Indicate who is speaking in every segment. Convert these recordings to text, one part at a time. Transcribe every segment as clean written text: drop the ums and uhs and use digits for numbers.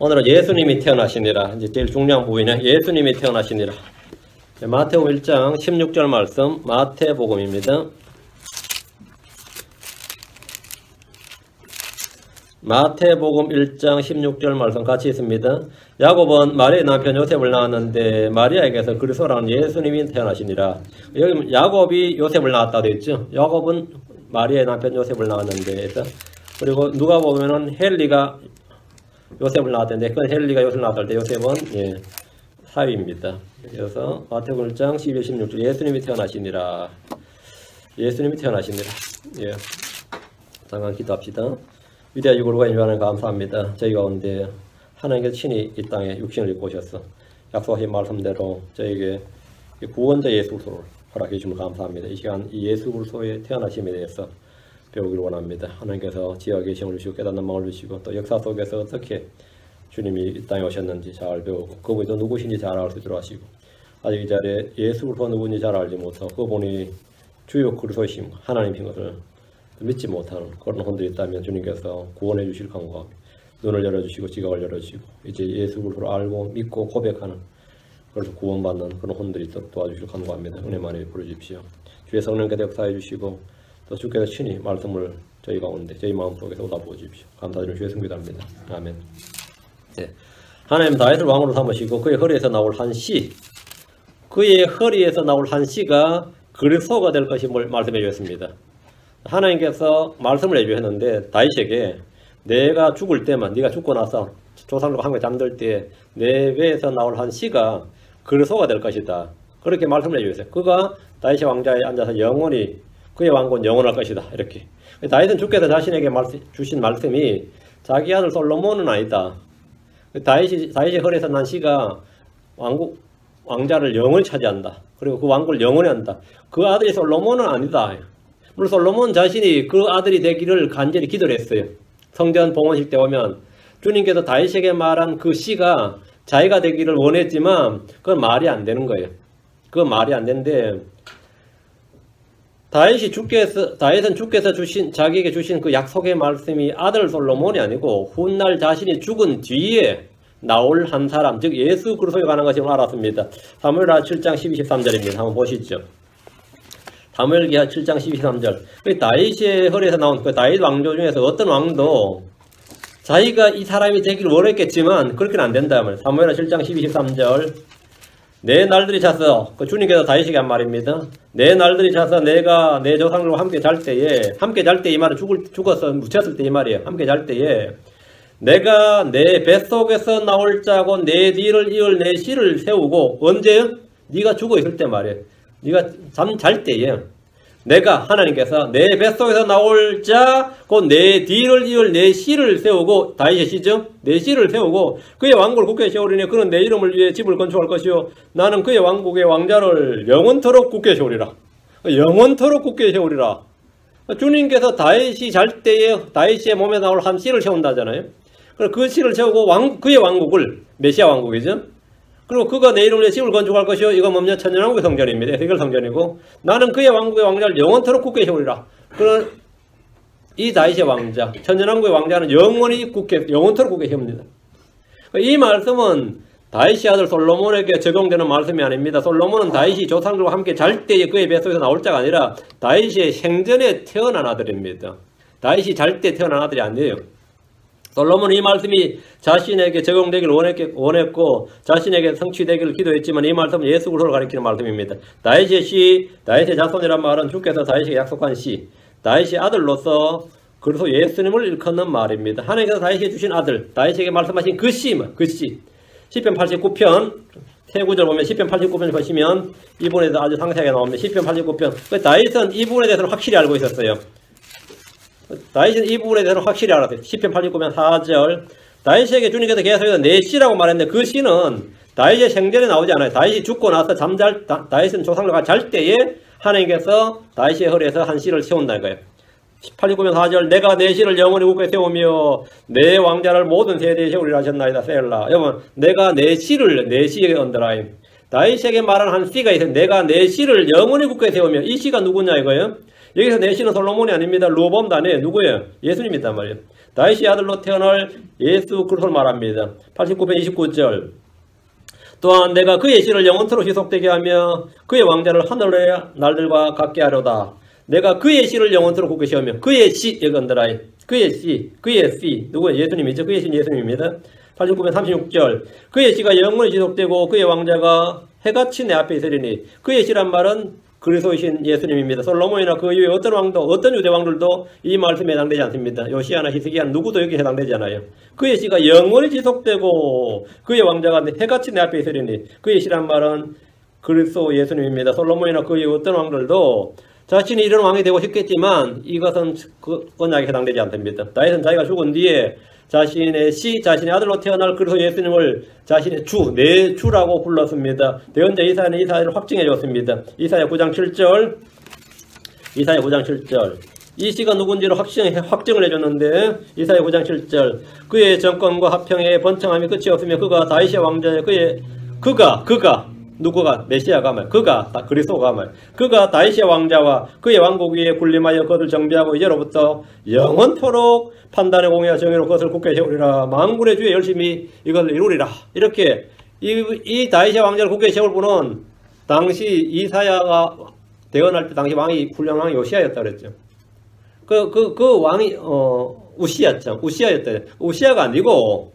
Speaker 1: 오늘은 예수님이 태어나시니라. 이제 제일 중요한 부분이네. 예수님이 태어나시니라. 마태복음 1장 16절 말씀, 마태복음입니다. 마태복음 1장 16절 말씀 같이 있습니다. 야곱은 마리아의 남편 요셉을 낳았는데 마리아에게서 그리스도라는 예수님이 태어나시니라. 여기 야곱이 요셉을 낳았다 되어 있죠. 야곱은 마리아의 남편 요셉을 낳았는데, 그리고 누가 보면은 헬리가 요셉을 낳았는데, 그건 헬리가 요셉을 낳았을 때 요셉은 사위입니다. 그래서 마태복음 1장 12, 16절 예수님이 태어나시니라. 예수님이 태어나시니라. 잠깐 기도합시다. 위대하시고 거룩하신 주 하나님 감사합니다. 저희 가운데 하나님께서 친히 이 땅에 육신을 입고 오셔서 약속하신 말씀대로 저에게 구원자 예수 그리스도를 허락해 주시면 감사합니다. 이 시간 이 예수 그리스도의 태어나심에 대해서 배우기를 원합니다. 하나님께서 지혜와 계심을 주시고 깨닫는 마음을 주시고 또 역사 속에서 어떻게 주님이 이 땅에 오셨는지 잘 배우고 그분이 또 누구신지 잘 알 수 있도록 하시고, 아직 이 자리에 예수 그리스도 누구인지 잘 알지 못하고 그분이 주요 그리스도이심 하나님인 것을 믿지 못하는 그런 혼들이 있다면 주님께서 구원해 주실 간구하며 눈을 열어주시고 지각을 열어주시고 이제 예수 그리스도를 알고 믿고 고백하는, 그래서 구원받는 그런 혼들이 있도록 도와주실 간구합니다. 은혜 많이 부어주십시오. 주의 성령께서 역사해 주시고 또 주께서 친히 말씀을 저희 가운데 저희 마음속에서 오다 부어주십시오. 감사드리며 주의 승기도합니다. 아멘. 하나님 다윗을 왕으로 삼으시고 그의 허리에서 나올 한 씨, 그의 허리에서 나올 한 씨가 그리스도가 될 것임을 말씀해 주셨습니다. 하나님께서 말씀을 해주셨는데 다윗에게 내가 죽을 때만, 네가 죽고 나서 조상들과 함께 잠들 때 내 배에서 나올 한 씨가 그리스도가 될 것이다. 그렇게 말씀을 해주셨어요. 그가 다윗의 왕자에 앉아서 영원히 그의 왕국은 영원할 것이다. 이렇게. 다윗은 주께서 자신에게 주신 말씀이 자기 아들 솔로몬은 아니다. 다윗의 허리에서 난 씨가 왕자를 영원히 차지한다. 그리고 그 왕국을 영원히 한다. 그 아들이 솔로몬은 아니다. 물론 솔로몬 자신이 그 아들이 되기를 간절히 기도를 했어요. 성전 봉헌식 때 보면 주님께서 다윗에게 말한 그 씨가 자기가 되기를 원했지만 그건 말이 안 되는 거예요. 그건 말이 안 되는데 다윗은 주께서 자기에게 주신 그 약속의 말씀이 아들 솔로몬이 아니고 훗날 자신이 죽은 뒤에 나올 한 사람, 즉 예수 그리스도에 관한 것임을 알았습니다. 사무엘하 7장 12, 13절입니다. 한번 보시죠. 사무엘기하 7장 12, 13절. 다윗의 허리에서 나온 그 다윗 왕조 중에서 어떤 왕도 자기가 이 사람이 되기를 원했겠지만 그렇게는 안 된다. 사무엘하 7장 12, 13절. 내 날들이 차서, 그 주님께서 다윗에게 한 말입니다. 내 날들이 차서 내가 내 조상들과 함께 잘 때 이 말은 죽어서 묻혔을 때 이 말이에요. 함께 잘 때에 내가 내 뱃속에서 나올 자고 내 뒤를 이을 내 씨를 세우고, 언제요? 네가 죽어 있을 때 말이에요. 네가 잘 때에 내가 하나님께서 내 뱃속에서 나올 자 곧 내 뒤를 이을 내 씨를 세우고, 다윗의 씨죠? 내 씨를 세우고 그의 왕국을 굳게 세우리니 그는 내 이름을 위해 집을 건축할 것이요 나는 그의 왕국의 왕자를 영원토록 굳게 세우리라. 영원토록 굳게 세우리라. 주님께서 다윗이 잘 때에 다윗의 몸에 나올 한 씨를 세운다잖아요. 그 씨를 세우고 그의 왕국을, 메시아 왕국이죠. 그리고 그가 내 이름으로 집을 건축할 것이요 이거 뭐냐, 천년왕국의 성전입니다. 해결 성전이고 나는 그의 왕국의 왕자를 영원토록 굳게 세우리라. 그런 이 다윗의 왕자, 천년왕국의 왕자는 영원토록 굳게 세웁니다. 이 말씀은 다윗의 아들 솔로몬에게 적용되는 말씀이 아닙니다. 솔로몬은 다윗이 조상들과 함께 잘 때에 그의 뱃속에서 나올 자가 아니라 다윗의 생전에 태어난 아들입니다. 다윗이 잘 때 태어난 아들이 아니에요. 솔로몬은 이 말씀이 자신에게 적용되기를 원했고 자신에게 성취되기를 기도했지만 이 말씀은 예수 그리스도를 가리키는 말씀입니다. 다윗의 씨, 다윗의 자손이란 말은 주께서 다윗에게 약속한 씨, 다윗의 아들로서 그리스도 예수님을 일컫는 말입니다. 하나님께서 다윗에게 주신 아들, 다윗에게 말씀하신 그 씨. 시편 89편 세 구절 보면 시편 89편 보시면 이 부분에 대해서 아주 상세하게 나옵니다. 시편 89편. 다윗은 이 부분에 대해서는 확실히 알고 있었어요. 다윗은 이 부분에 대해서 확실히 알았어요. 시편 89편 4절. 다윗에게 주님께서 계속해서 내 씨라고 말했는데 그 씨는 다윗의 생전에 나오지 않아요. 다윗이 죽고 나서 다윗은 조상들과 잘 때에 하나님께서 다윗의 허리에서 한 씨를 세운다는 거예요. 89편 4절. 내가 내 씨를 영원히 굳게 세우며 내 왕자를 모든 세대에 세우리라 하셨나이다. 셀라. 여러분, 내가 내 씨에 언더라인. 다윗에게 말한 한 씨가 있어요. 내가 내 씨를 영원히 굳게 세우며, 이 씨가 누구냐 이거예요. 여기서 내 씨는 솔로몬이 아닙니다. 르호보암도 아니에요. 누구예요? 예수님이 있단 말이에요. 다윗의 아들로 태어날 예수 그리스도를 말합니다. 89편 29절. 또한 내가 그의 씨를 영원토록 지속되게 하며 그의 왕자를 하늘의 날들과 같게 하려다. 내가 그의 씨를 영원토록 굳게 세우며 그의 씨 여건더라이. 그의 씨 누구예요? 예수님이죠. 그의 씨는 예수님입니다. 89편 36절. 그의 씨가 영원히 지속되고 그의 왕자가 해같이 내 앞에 있으리니. 그의 씨란 말은 그리스도이신 예수님입니다. 솔로몬이나 그 이후에 어떤 왕도, 어떤 유대 왕들도 이 말씀에 해당되지 않습니다. 요시아나 히스기야 누구도 여기 해당되지 않아요. 그의 씨가 영원히 지속되고 그의 왕자가 해같이 내 앞에 있으리니. 그의 씨란 말은 그리스도 예수님입니다. 솔로몬이나 그 이후 어떤 왕들도 자신이 이런 왕이 되고 싶겠지만 이것은 그 언약에 해당되지 않습니다. 다윗은 자기가 죽은 뒤에 자신의 자신의 아들로 태어날 그리스도 예수님을 자신의 내 주라고 불렀습니다. 대언자 이사야는 이 사실을 확증해 줬습니다. 이사야 9장 7절. 이사야 9장 7절. 이 씨가 누군지를 확증을 해줬는데 이사야 9장 7절. 그의 정권과 화평에 번창함이 끝이 없으며 그가 다윗의 왕자의 누구가 메시아가 말, 그리스도가 말, 그가 다윗의 왕자와 그의 왕국 위에 군림하여 그것을 정비하고 이제로부터 영원토록 판단의 공의와 정의로 그것을 굳게 세우리라. 만군의 주에 열심히 이것을 이루리라. 이렇게 이 다윗의 왕자를 굳게 세울 분은 당시 이사야가 대언할 때 당시 왕이 훌륭한 왕이 요시아였다 그랬죠. 그 왕이 우시야였다. 우시야가 아니고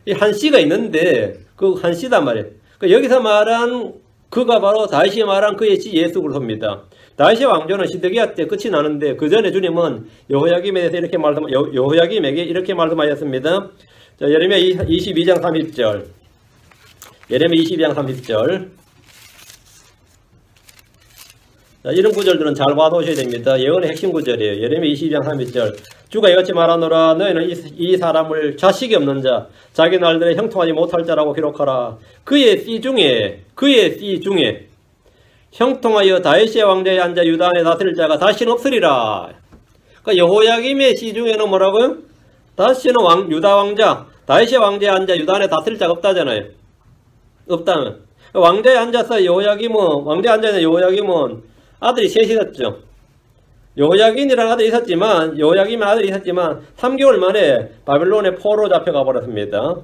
Speaker 1: 이 한 씨가 있는데 그 한 씨단 말이에요. 여기서 말한 그가 바로 다윗이 말한 그의 씨 예수 그리스도입니다. 다윗의 왕조는 시드기야 때 끝이 나는데 그 전에 주님은 여호야김에 대해서 여호야김에게 이렇게 말씀하셨습니다. 자, 예레미야 22장 30절. 예레미야 22장 30절. 자, 이런 구절들은 잘 봐두셔야 됩니다. 예언의 핵심 구절이에요. 예레미야 22장 30절. 주가 이같이 말하노라. 너희는 이 사람을 자식이 없는 자, 자기 날들에 형통하지 못할 자라고 기록하라. 그의 씨 중에 형통하여 다윗의 왕좌에 앉아 유다 안에 다스릴 자가 다시는 없으리라. 그러니까 여호야김의 씨 중에는 뭐라고요? 다시는 유다 왕자, 다윗의 왕좌에 앉아 유다 안에 다스릴 자가 없다잖아요. 없다면 왕좌에 앉아서 왕좌에 앉아 있는 여호야김은 아들이 셋이었죠. 여호야긴이라는 아들이 있었지만 3개월 만에 바벨론의 포로 잡혀가 버렸습니다.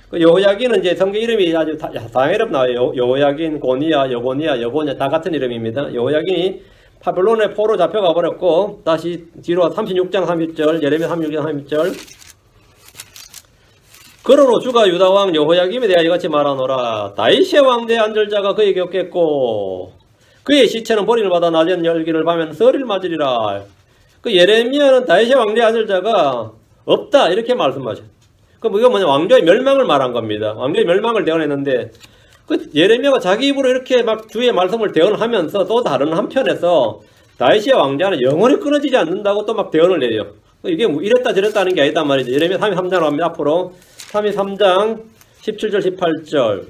Speaker 1: 그 여호야긴은 이제 성경 이름이 아주 다양한 이름 나와요. 여호야긴, 고니야, 여고니야 다 같은 이름입니다. 여호야긴이 바벨론의 포로 잡혀가 버렸고 다시 뒤로 36장 30절, 예레미야 36장 30절. 그러므로 주가 유다왕 여호야김에 대하여 이같이 말하노라. 다윗의 왕대에 앉을 자가 그에게 없겠고 그의 시체는 버림을 받아 낮은 열기를 밤에는 서리를 맞으리라. 그 예레미야는 다윗의 왕대에 앉을 자가 없다 이렇게 말씀하셔. 그럼 이거 뭐냐, 왕조의 멸망을 말한 겁니다. 왕조의 멸망을 대언했는데 그 예레미야가 자기 입으로 이렇게 막 주의 말씀을 대언하면서 또 다른 한편에서 다윗의 왕자는 영원히 끊어지지 않는다고 또 막 대언을 내요. 이게 이랬다 저랬다 하는 게 아니단 말이죠. 예레미야 33장으로 갑니다. 앞으로 33장 17절 18절.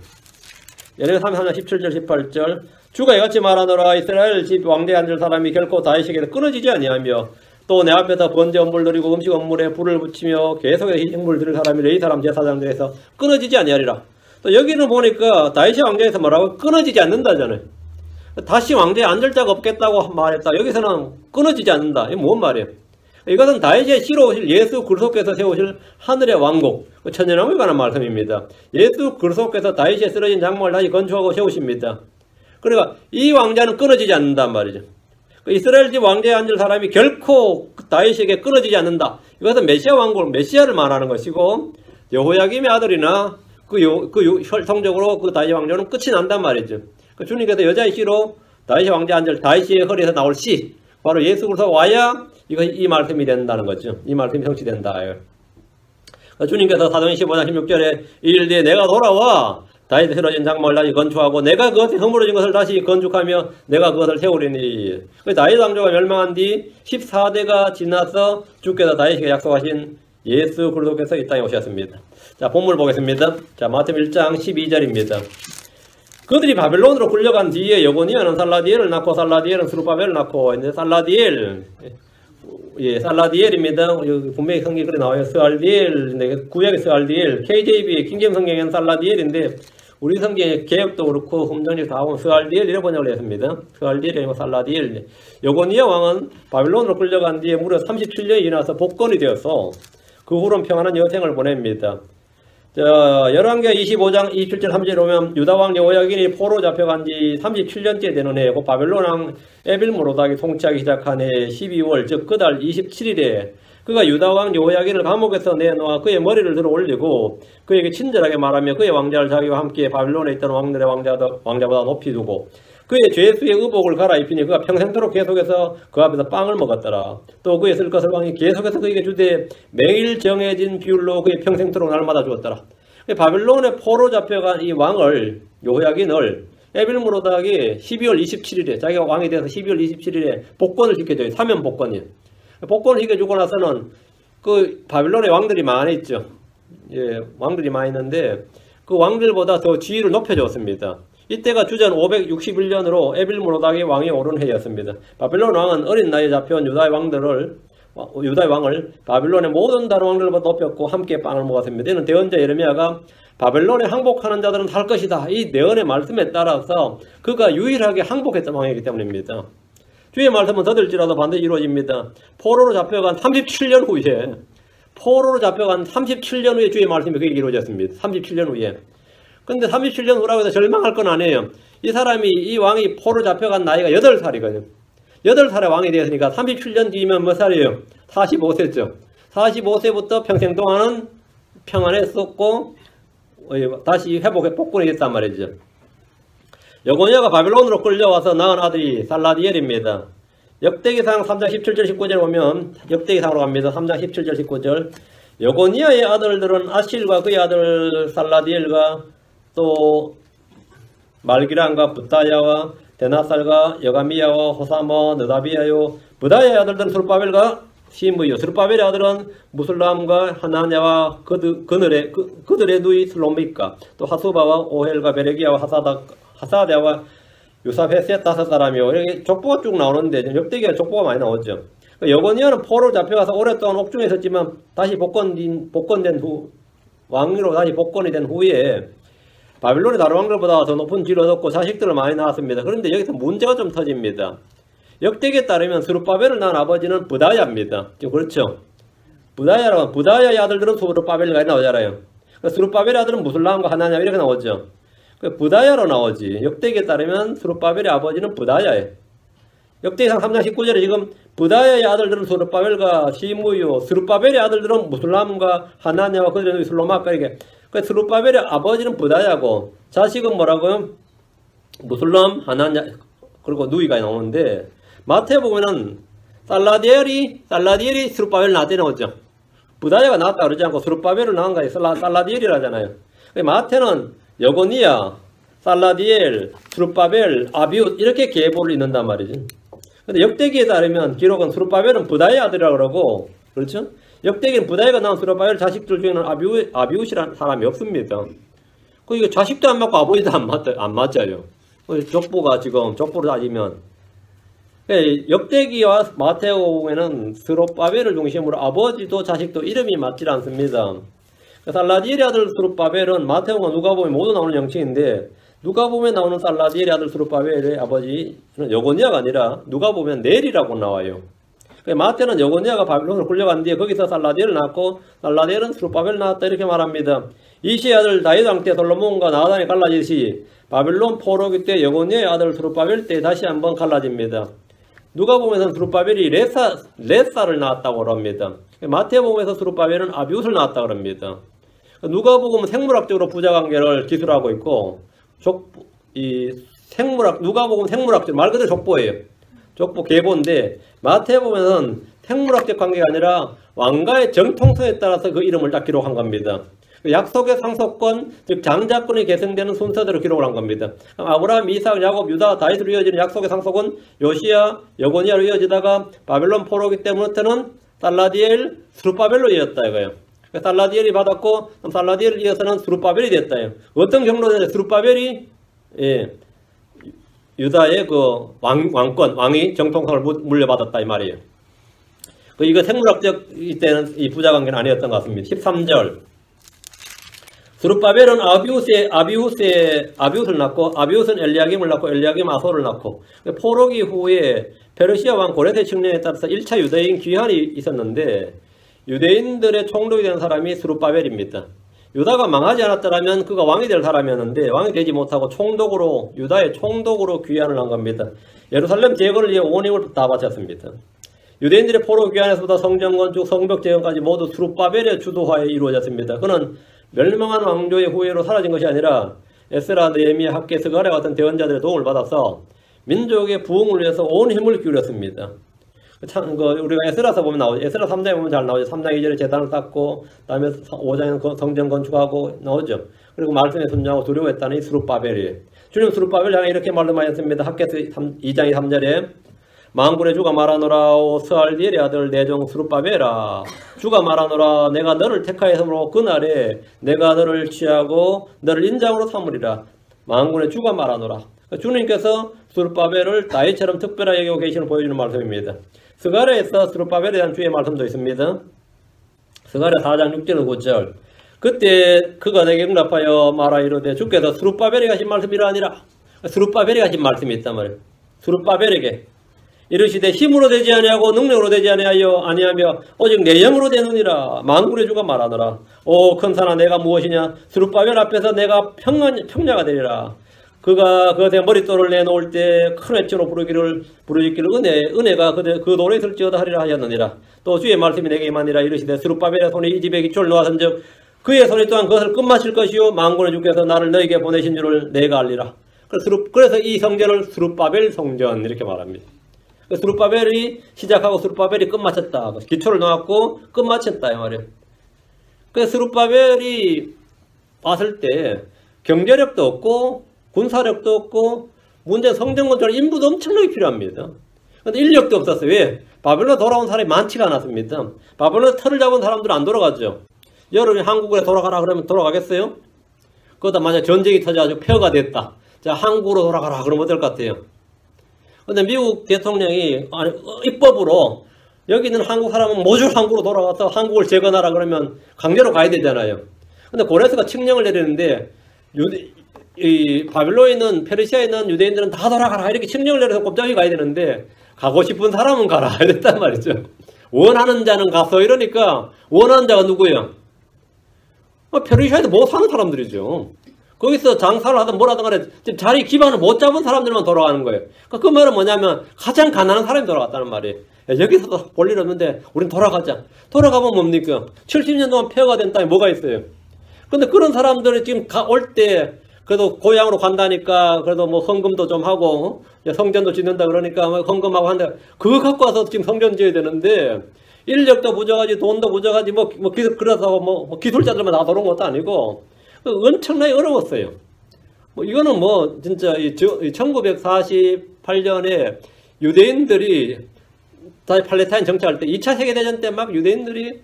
Speaker 1: 예레미야 33장 17절 18절. 주가 이같이 말하노라. 이스라엘 집 왕대에 앉을 사람이 결코 다윗에게서 끊어지지 아니하며 또 내 앞에서 번제 업물 드리고 음식 업물에 불을 붙이며 계속해서 희생물 드릴 사람이 레위 사람 제사장들에서 끊어지지 아니하리라. 또 여기는 보니까 다윗의 왕좌에서 뭐라고? 끊어지지 않는다잖아요. 다시 왕좌에 앉을 자가 없겠다고 말했다. 여기서는 끊어지지 않는다. 이게 뭔 말이에요? 이것은 다윗의 씨로 오실 예수 그리스도께서 세우실 하늘의 왕국, 천년왕국에 관한 말씀입니다. 예수 그리스도께서 다윗의 쓰러진 장막을 다시 건축하고 세우십니다. 그러니까 이 왕자는 끊어지지 않는단 말이죠. 이스라엘 집 왕좌에 앉을 사람이 결코 다윗에게 끊어지지 않는다. 이것은 메시아 왕국, 메시아를 말하는 것이고 여호야김의 아들이나 혈통적으로 그 다윗 왕조는 끝이 난단 말이죠. 주님께서 여자의 씨로 다윗의 왕좌에 앉을 다윗의 허리에서 나올 씨, 바로 예수 그리스도가 와야 이 말씀이 된다는 거죠. 이 말씀이 성취된다. 주님께서 사도행 15장 16절에 이 일 뒤에 내가 돌아와 다윗의 쓰러진 장막을 다시 건축하고 내가 그것이 허물어진 것을 다시 건축하며 내가 그것을 세우리니. 다윗 왕조가 멸망한 뒤 14대가 지나서 주께서 다윗에게 약속하신 예수 그리스도께서 이 땅에 오셨습니다. 자, 본문을 보겠습니다. 자, 마태복음 1장 12절입니다. 그들이 바벨론으로 끌려간 뒤에 여고니아는 살라디엘을 낳고 살라디엘은 스룹바벨을 낳고 이제 살라디엘입니다. 분명히 성경에 그래 나와요. 스알디엘, 구약의 스알디엘, KJB, 킹제임 성경에는 살라디엘인데 우리 성경의 개혁도 그렇고 흠정리 다 보면 스알디엘 이렇게 번역을 했습니다. 스알디엘이 아니고 살라디엘. 여고니아 왕은 바벨론으로 끌려간 뒤에 무려 37년이 지나서 복권이 되어서 그 후로는 평안한 여생을 보냅니다. 열왕기하 25장 27절 3절에 보면 유다왕 여호야긴이 포로 잡혀간 지 37년째 되는 해고 바벨론왕 에빌므로닥이 통치하기 시작한 해 12월 즉 그달 27일에 그가 유다왕 여호야긴을 감옥에서 내놓아 그의 머리를 들어 올리고 그에게 친절하게 말하며 그의 왕자를 자기와 함께 바벨론에 있던 왕들의 왕자보다 높이 두고 그의 죄수의 의복을 갈아입히니 그가 평생토록 계속해서 그 앞에서 빵을 먹었더라. 또 그의 쓸 것을 왕이 계속해서 그에게 주되 매일 정해진 비율로 그의 평생토록 날마다 주었더라. 바벨론에 포로 잡혀간 이 왕을 여호야긴을 에빌므로닥이 12월 27일에 자기가 왕이 돼서 12월 27일에 복권을 시켜줘요. 사면 복권이에요. 복권을 시켜주고 나서는 그 바벨론의 왕들이 많이 있죠. 예, 왕들이 많이 있는데 그 왕들보다 더 지위를 높여줬습니다. 이때가 주전 561년으로 에빌므로닥이 왕이 오른 해였습니다. 바벨론 왕은 어린 나이에 잡혀온 유다의 왕을 바벨론의 모든 다른 왕들보다 높였고 함께 빵을 먹었습니다. 이는 대언자 예레미야가 바벨론에 항복하는 자들은 살 것이다. 이 내언의 말씀에 따라서 그가 유일하게 항복했던 왕이기 때문입니다. 주의 말씀은 더딜지라도 반드시 이루어집니다. 포로로 잡혀간 37년 후에 주의 말씀이 그게 이루어졌습니다. 37년 후에. 근데 37년 후라고 해서 절망할 건 아니에요. 이 왕이 포로 잡혀간 나이가 8살이거든요. 8살에 왕이 되었으니까 37년 뒤면 몇 살이에요? 45세죠. 45세부터 평생 동안은 평안했었고 다시 복권이 됐단 말이죠. 여고니아가 바벨론으로 끌려와서 낳은 아들이 살라디엘입니다. 역대기상 3장 17절 19절 보면 역대기상으로 갑니다. 3장 17절 19절 여고니아의 아들들은 아실과 그의 아들 살라디엘과 또 말기란과 붓다야와 데나살과 여가미야와 호사모 느다비야요 부다야의 아들들은 스룹바벨과 시므이요 스룹바벨의 아들은 무슬람과 하나냐와 그들의 누이 슬로믹과 또 하수바와 오헬과 베레기야와 하사다와 유사페셋 5사람이요. 이렇게 족보가 쭉 나오는데 역대기가 족보가 많이 나오죠. 여고니아는 포로 잡혀가서 오랫동안 옥중에 있었지만 다시 복권된 후 왕으로 다시 복권이 된 후에 바벨론의 다른 왕들보다 더 높은 지위를 얻었고 자식들을 많이 낳았습니다. 그런데 여기서 문제가 좀 터집니다. 역대기에 따르면 스룹바벨을 낳은 아버지는 부다야입니다. 그렇죠? 부다야의 아들들은 스룹바벨이 나오잖아요. 스룹바벨의 아들은 무슬람과 하나냐 이렇게 나오죠. 부다야로 나오지. 역대기에 따르면 스룹바벨의 아버지는 부다야예요. 역대기상 3장 19절에 지금 부다야의 아들들은 스룹바벨과 시므요 스룹바벨의 아들들은 무슬람과 하나냐와 그들의 누이 슬로막과 이렇게 스룹바벨의 아버지는 부다야고 자식은 뭐라고요? 무슬람, 하나냐 그리고 누이가 나오는데 마태복음에는 살라디엘이 스룹바벨을 낳았다 나오죠. 부다야가 낳았다 그러지 않고 스룹바벨을 낳은 거예요. 살라디엘이라잖아요. 마태는 여고니아, 살라디엘, 스룹바벨, 아비웃 이렇게 계보를 잇는단 말이지. 근데 역대기에 따르면 기록은 스룹바벨은 부다야의 아들이라고 그러고 그렇죠? 역대기는 부다야가 낳은 스룹바벨 자식들 중에는 아비웃이라는 사람이 없습니다. 이게 자식도 안 맞고 아버지도 안 맞아요. 족보가 지금 족보를 따지면 역대기와 마태복음에는 스룹바벨을 중심으로 아버지도 자식도 이름이 맞질 않습니다. 살라디엘의 아들 스룹바벨은 마태복음과 누가복음에 모두 나오는 형식인데 누가복음에 나오는 살라디엘의 아들 스룹바벨의 아버지는 여고니아가 아니라 누가복음에 넬이라고 나와요. 마태는 여고니아가 바벨론으로 끌려간 뒤에 거기서 살라디엘을 낳았고 살라디엘은 스룹바벨을 낳았다 이렇게 말합니다. 이시의 아들 다윗 왕 때 솔로몬과 나단이 갈라지듯이 바벨론 포로기 때 여고니아의 아들 스룹바벨 때 다시 한번 갈라집니다. 누가복음에서는 스룹바벨이 레사를 낳았다고 합니다. 마태복음에서 스룹바벨은 아비웃을 낳았다고 합니다. 누가복음은 생물학적으로 부자관계를 기술하고 있고 누가복음 생물학적 말 그대로 족보예요. 족보 계보인데 마태복음에는 생물학적 관계가 아니라 왕가의 정통성에 따라서 그 이름을 딱 기록한 겁니다. 약속의 상속권, 즉 장자권이 계승되는 순서대로 기록을 한 겁니다. 아브라함, 이삭, 야곱, 유다, 다윗으로 이어지는 약속의 상속은 요시야, 여고니아로 이어지다가 바벨론 포로기 때문에는 살라디엘, 스룹바벨로 이었다 이거예요. 살라디엘이 받았고 살라디엘을 이어서는 스룹바벨이 됐다. 어떤 경로는 스룹바벨이 유다의 그 왕이 정통성을 물려받았다 이 말이에요. 이거 생물학적 이때는 이 부자관계는 아니었던 것 같습니다. 13절 스룹바벨은 아비웃을 낳고 아비웃은 엘리야김을 낳고 엘리야김 아소를 낳고 포로기 후에 페르시아 왕 고레세 칙령에 따라서 1차 유대인 귀환이 있었는데 유대인들의 총독이 된 사람이 스룹바벨입니다. 유다가 망하지 않았더라면 그가 왕이 될 사람이었는데 왕이 되지 못하고 총독으로, 유다의 총독으로 귀환을 한 겁니다. 예루살렘 재건을 위해 온 힘을 다 바쳤습니다. 유대인들의 포로 귀환에서부터 성전 건축, 성벽 재건까지 모두 스룹바벨의 주도하에 이루어졌습니다. 그는 멸망한 왕조의 후예로 사라진 것이 아니라 에스라, 느헤미야, 학개, 스가랴 같은 대언자들의 도움을 받아서 민족의 부흥을 위해서 온 힘을 기울였습니다. 참, 우리가 에스라서 보면 나오죠. 에스라 3장에 보면 잘 나오죠. 3장 2절에 제단을 쌓고, 다음에 5장에 성전 건축하고 나오죠. 그리고 말씀에 순종하고 두려워했다는 이 스룹바벨이에요. 주님 스룹바벨 향해 이렇게 말씀하셨습니다. 학개서 2장의 3절에 만군의 주가 말하노라. 오 스알디엘의 아들 내종 스룹바벨아, 주가 말하노라. 내가 너를 택하였으므로 그날에 내가 너를 취하고 너를 인장으로 삼으리라. 만군의 주가 말하노라. 주님께서 스룹바벨을 다윗처럼 특별하게 여기고 계시는 보여주는 말씀입니다. 스가랴에서 스룹바벨에 대한 주의 말씀도 있습니다. 스가랴 4장 6절 9절. 그때 그가 내게 응답하여 말하 이르되 주께서 스룹바벨에게 하신 말씀이라 아니라, 스룹바벨에게 하신 말씀이 있단 말이에요. 스룹바벨에게 이르시되 힘으로 되지 아니하고 능력으로 되지 아니하며 오직 내 영으로 되느니라. 만군의 주가 말하노라. 오 큰 산아, 내가 무엇이냐? 스룹바벨 앞에서 내가 평야가 되리라. 그가 그의 머릿돌을 내놓을 때 큰 외치로 부르기를 은혜가 그 돌에 있을지어다 하리라 하였느니라. 또 주의 말씀이 내게 임하니라. 이르시되 스룹바벨의 손에 이 집에 기초를 놓았은즉 그의 손이 또한 그것을 끝마칠 것이요 만군의 주께서 나를 너에게 보내신 줄을 내가 알리라. 그래서 이 성전을 스룹바벨 성전 이렇게 말합니다. 스룹바벨이 시작하고 스룹바벨이 끝마쳤다. 기초를 놓았고 끝마쳤다 이 말이에요. 그래서 스룹바벨이 왔을 때 경제력도 없고 군사력도 없고, 문제는 성전 건축 인부도 엄청나게 필요합니다. 근데 인력도 없었어요. 왜? 바벨론 돌아온 사람이 많지가 않았습니다. 바벨론 털을 잡은 사람들은 안 돌아가죠. 여러분이 한국에 돌아가라 그러면 돌아가겠어요? 그러다 만약 전쟁이 터져가지고 폐허가 됐다. 자, 한국으로 돌아가라 그러면 어떨 것 같아요? 근데 미국 대통령이 입법으로 여기 있는 한국 사람은 모두 한국으로 돌아가서 한국을 재건하라 그러면 강제로 가야 되잖아요. 근데 고레스가 칙령을 내리는데 이 바빌론에 있는, 페르시아에 있는 유대인들은 다 돌아가라 이렇게 칙령을 내려서 꼼짝이 가야 되는데 가고 싶은 사람은 가라 이랬단 말이죠. 원하는 자는 가서 이러니까 원하는 자가 누구예요? 페르시아에도 못 사는 사람들이죠. 거기서 장사를 하든 뭘 하든 간에 지금 자리 기반을 못 잡은 사람들만 돌아가는 거예요. 그 말은 뭐냐면 가장 가난한 사람이 돌아갔다는 말이에요. 여기서 볼 일 없는데 우린 돌아가자. 돌아가면 뭡니까? 70년 동안 폐허가 된 땅에 뭐가 있어요? 근데 그런 사람들이 지금 올 때 그래도 고향으로 간다니까 그래도 뭐 헌금도 좀 하고 성전도 짓는다 그러니까 헌금하고 한다. 그거 갖고 와서 지금 성전 지어야 되는데 인력도 부족하지 돈도 부족하지 그래서 뭐 기술자들만 다 들어온 것도 아니고 엄청나게 어려웠어요. 이거는 진짜 1948년에 유대인들이 다시 팔레스타인 정착할 때 2차 세계대전 때 막 유대인들이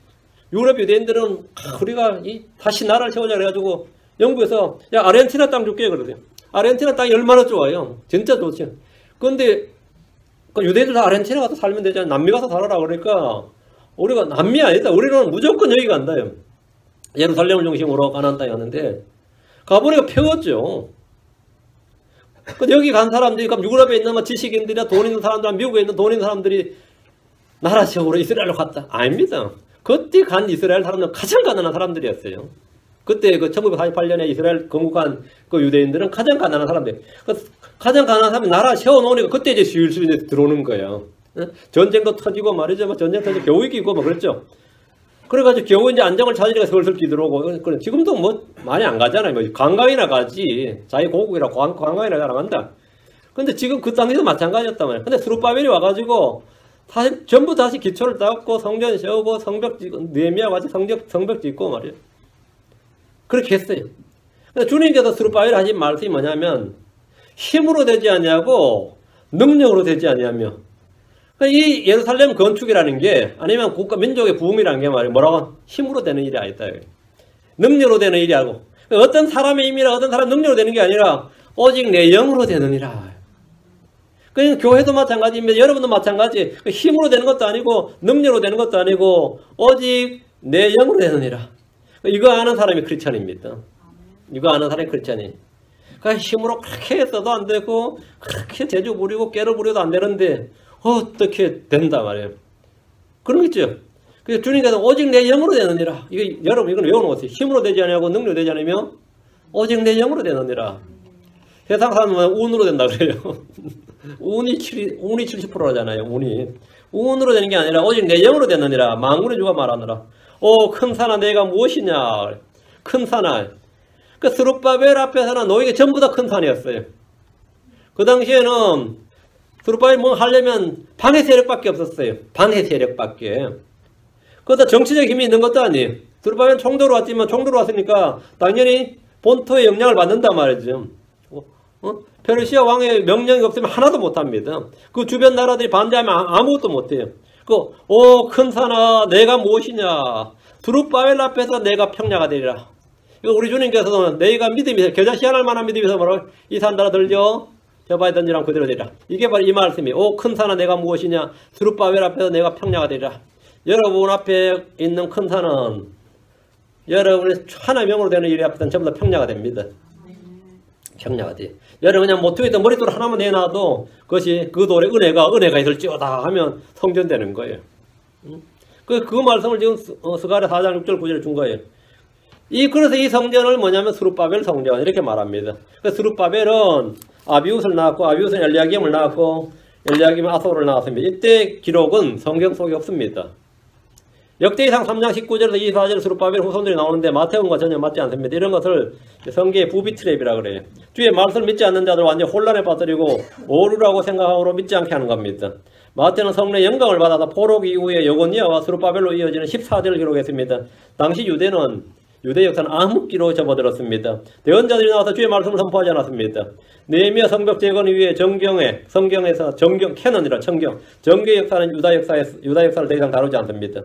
Speaker 1: 유럽 유대인들은 우리가 다시 나라를 세우자 그래가지고 영국에서 야 아르헨티나 땅 줄게 그러세요. 아르헨티나 땅이 얼마나 좋아요. 진짜 좋죠. 그런데 유대인들 다 아르헨티나 가서 살면 되잖아요. 남미 가서 살아라 그러니까 우리가 남미 아니다. 우리는 무조건 여기 간다요. 예루살렘을 중심으로 가나안 땅에 갔는데 가보니까 폐허죠. 근데 여기 간 사람들이 그럼 유럽에 있는 지식인들이나 돈 있는 사람들, 미국에 있는 돈 있는 사람들이 나라식으로 이스라엘로 갔다. 아닙니다. 그때 간 이스라엘 사람들은 가장 가난한 사람들이었어요. 그때 1948년에 이스라엘 건국한 그 유대인들은 가장 가난한 사람들. 가장 가난한 사람이 나라 세워놓으니까 그때 이제 슬슬 들어오는 거예요. 전쟁도 터지고 말이죠. 전쟁 터지고 겨우 이기고 그랬죠. 그래가지고 겨우 이제 안정을 찾으니까 슬슬 들어오고. 지금도 많이 안 가잖아요. 관광이나 가지. 자기 고국이라 관광이나 잘 안 간다. 근데 지금 그 땅에도 마찬가지였단 말이에요. 근데 스룹바벨이 와가지고 사실 전부 다시 기초를 닦고 성전 세우고 성벽 짓고 느헤미야 같이 성벽 짓고 말이에요. 그렇게 했어요. 근데 주님께서 스룹바벨 하신 말씀이 뭐냐면 힘으로 되지 아니하고 능력으로 되지 아니하며 이 예루살렘 건축이라는 게 아니면 국가 민족의 부흥이라는 게 말이에요. 뭐라고? 힘으로 되는 일이 아니다. 능력으로 되는 일이 아니고 어떤 사람의 힘이라 어떤 사람 능력으로 되는 게 아니라 오직 내 영으로 되느니라. 그러니까 교회도 마찬가지입니다. 여러분도 마찬가지. 힘으로 되는 것도 아니고 능력으로 되는 것도 아니고 오직 내 영으로 되느니라. 이거 아는 사람이 크리스찬입니다. 이거 아는 사람이 크리스찬이. 그러니까 힘으로 그렇게 했어도 안 되고 그렇게 재주 부리고 깨를 부려도 안 되는데 어떻게 된다 말이에요. 그런 거 있죠. 그래서 주님께서 오직 내 영으로 되느니라. 이거 여러분 이건 외워놓으세요. 힘으로 되지 않냐고 능력으로 되지 않으며 오직 내 영으로 되느니라. 세상 사람은 운으로 된다 그래요. 운이 70%라잖아요. 운으로 되는 게 아니라 오직 내 영으로 되느니라. 만군의 주가 말하느라. 오 큰 산아 내가 무엇이냐. 큰 산아. 그 스룹바벨 앞에서는 노예가 전부 다 큰 산이었어요. 그 당시에는 스룹바벨이 뭐 하려면 반의 세력밖에 없었어요. 반의 세력밖에. 그것도 정치적 힘이 있는 것도 아니에요. 스룹바벨은 총독으로 왔지만 총독으로 왔으니까 당연히 본토의 영향을 받는단 말이죠. 페르시아 왕의 명령이 없으면 하나도 못합니다. 그 주변 나라들이 반대하면 아무것도 못해요. 큰 산아 내가 무엇이냐. 스룹바벨 앞에서 내가 평야가 되리라. 이거 우리 주님께서는 내가 믿음이 겨자 씨앗할 만한 믿음이 있어 바로 이 산다라 들려 저바에 던지라면 그대로 되리라. 이게 바로 이 말씀이 큰 산아 내가 무엇이냐. 스룹바벨 앞에서 내가 평야가 되리라. 여러분 앞에 있는 큰 산은 여러분의 하나의 명으로 되는 일이 앞에서는 전부 다 평야가 됩니다. 평야가 돼. 여러분 그냥 모퉁이에다 머릿돌 하나만 내놔도 그것이 그 돌에 은혜가 있을지어다 하면 성전되는 거예요. 그 말씀을 지금 스가랴 4장 6절 9절에 준 거예요. 그래서 이 성전을 뭐냐면 스룹바벨 성전 이렇게 말합니다. 스룹바벨은 아비웃을 낳았고 아비웃은 엘리야김을 낳았고 엘리야김은 아소를 낳았습니다. 이때 기록은 성경 속에 없습니다. 역대기상 3장 19절에서 24절 스룹바벨 후손들이 나오는데 마태복음과 전혀 맞지 않습니다. 이런 것을 성경의 부비트랩이라 그래요. 주의 말씀을 믿지 않는 자들 완전 혼란에 빠뜨리고 오류라고 생각하고 믿지 않게 하는 겁니다. 마태는 성령의 영광을 받아서 포로기 이후에 여고니아와 스룹바벨로 이어지는 14절을 기록했습니다. 당시 유대 역사는 암흑기로 접어들었습니다. 대언자들이 나와서 주의 말씀을 선포하지 않았습니다. 느헤미야 성벽 재건 이후에 성경에서 캐논이라 정교의 역사는 유다 역사를 더 이상 다루지 않습니다.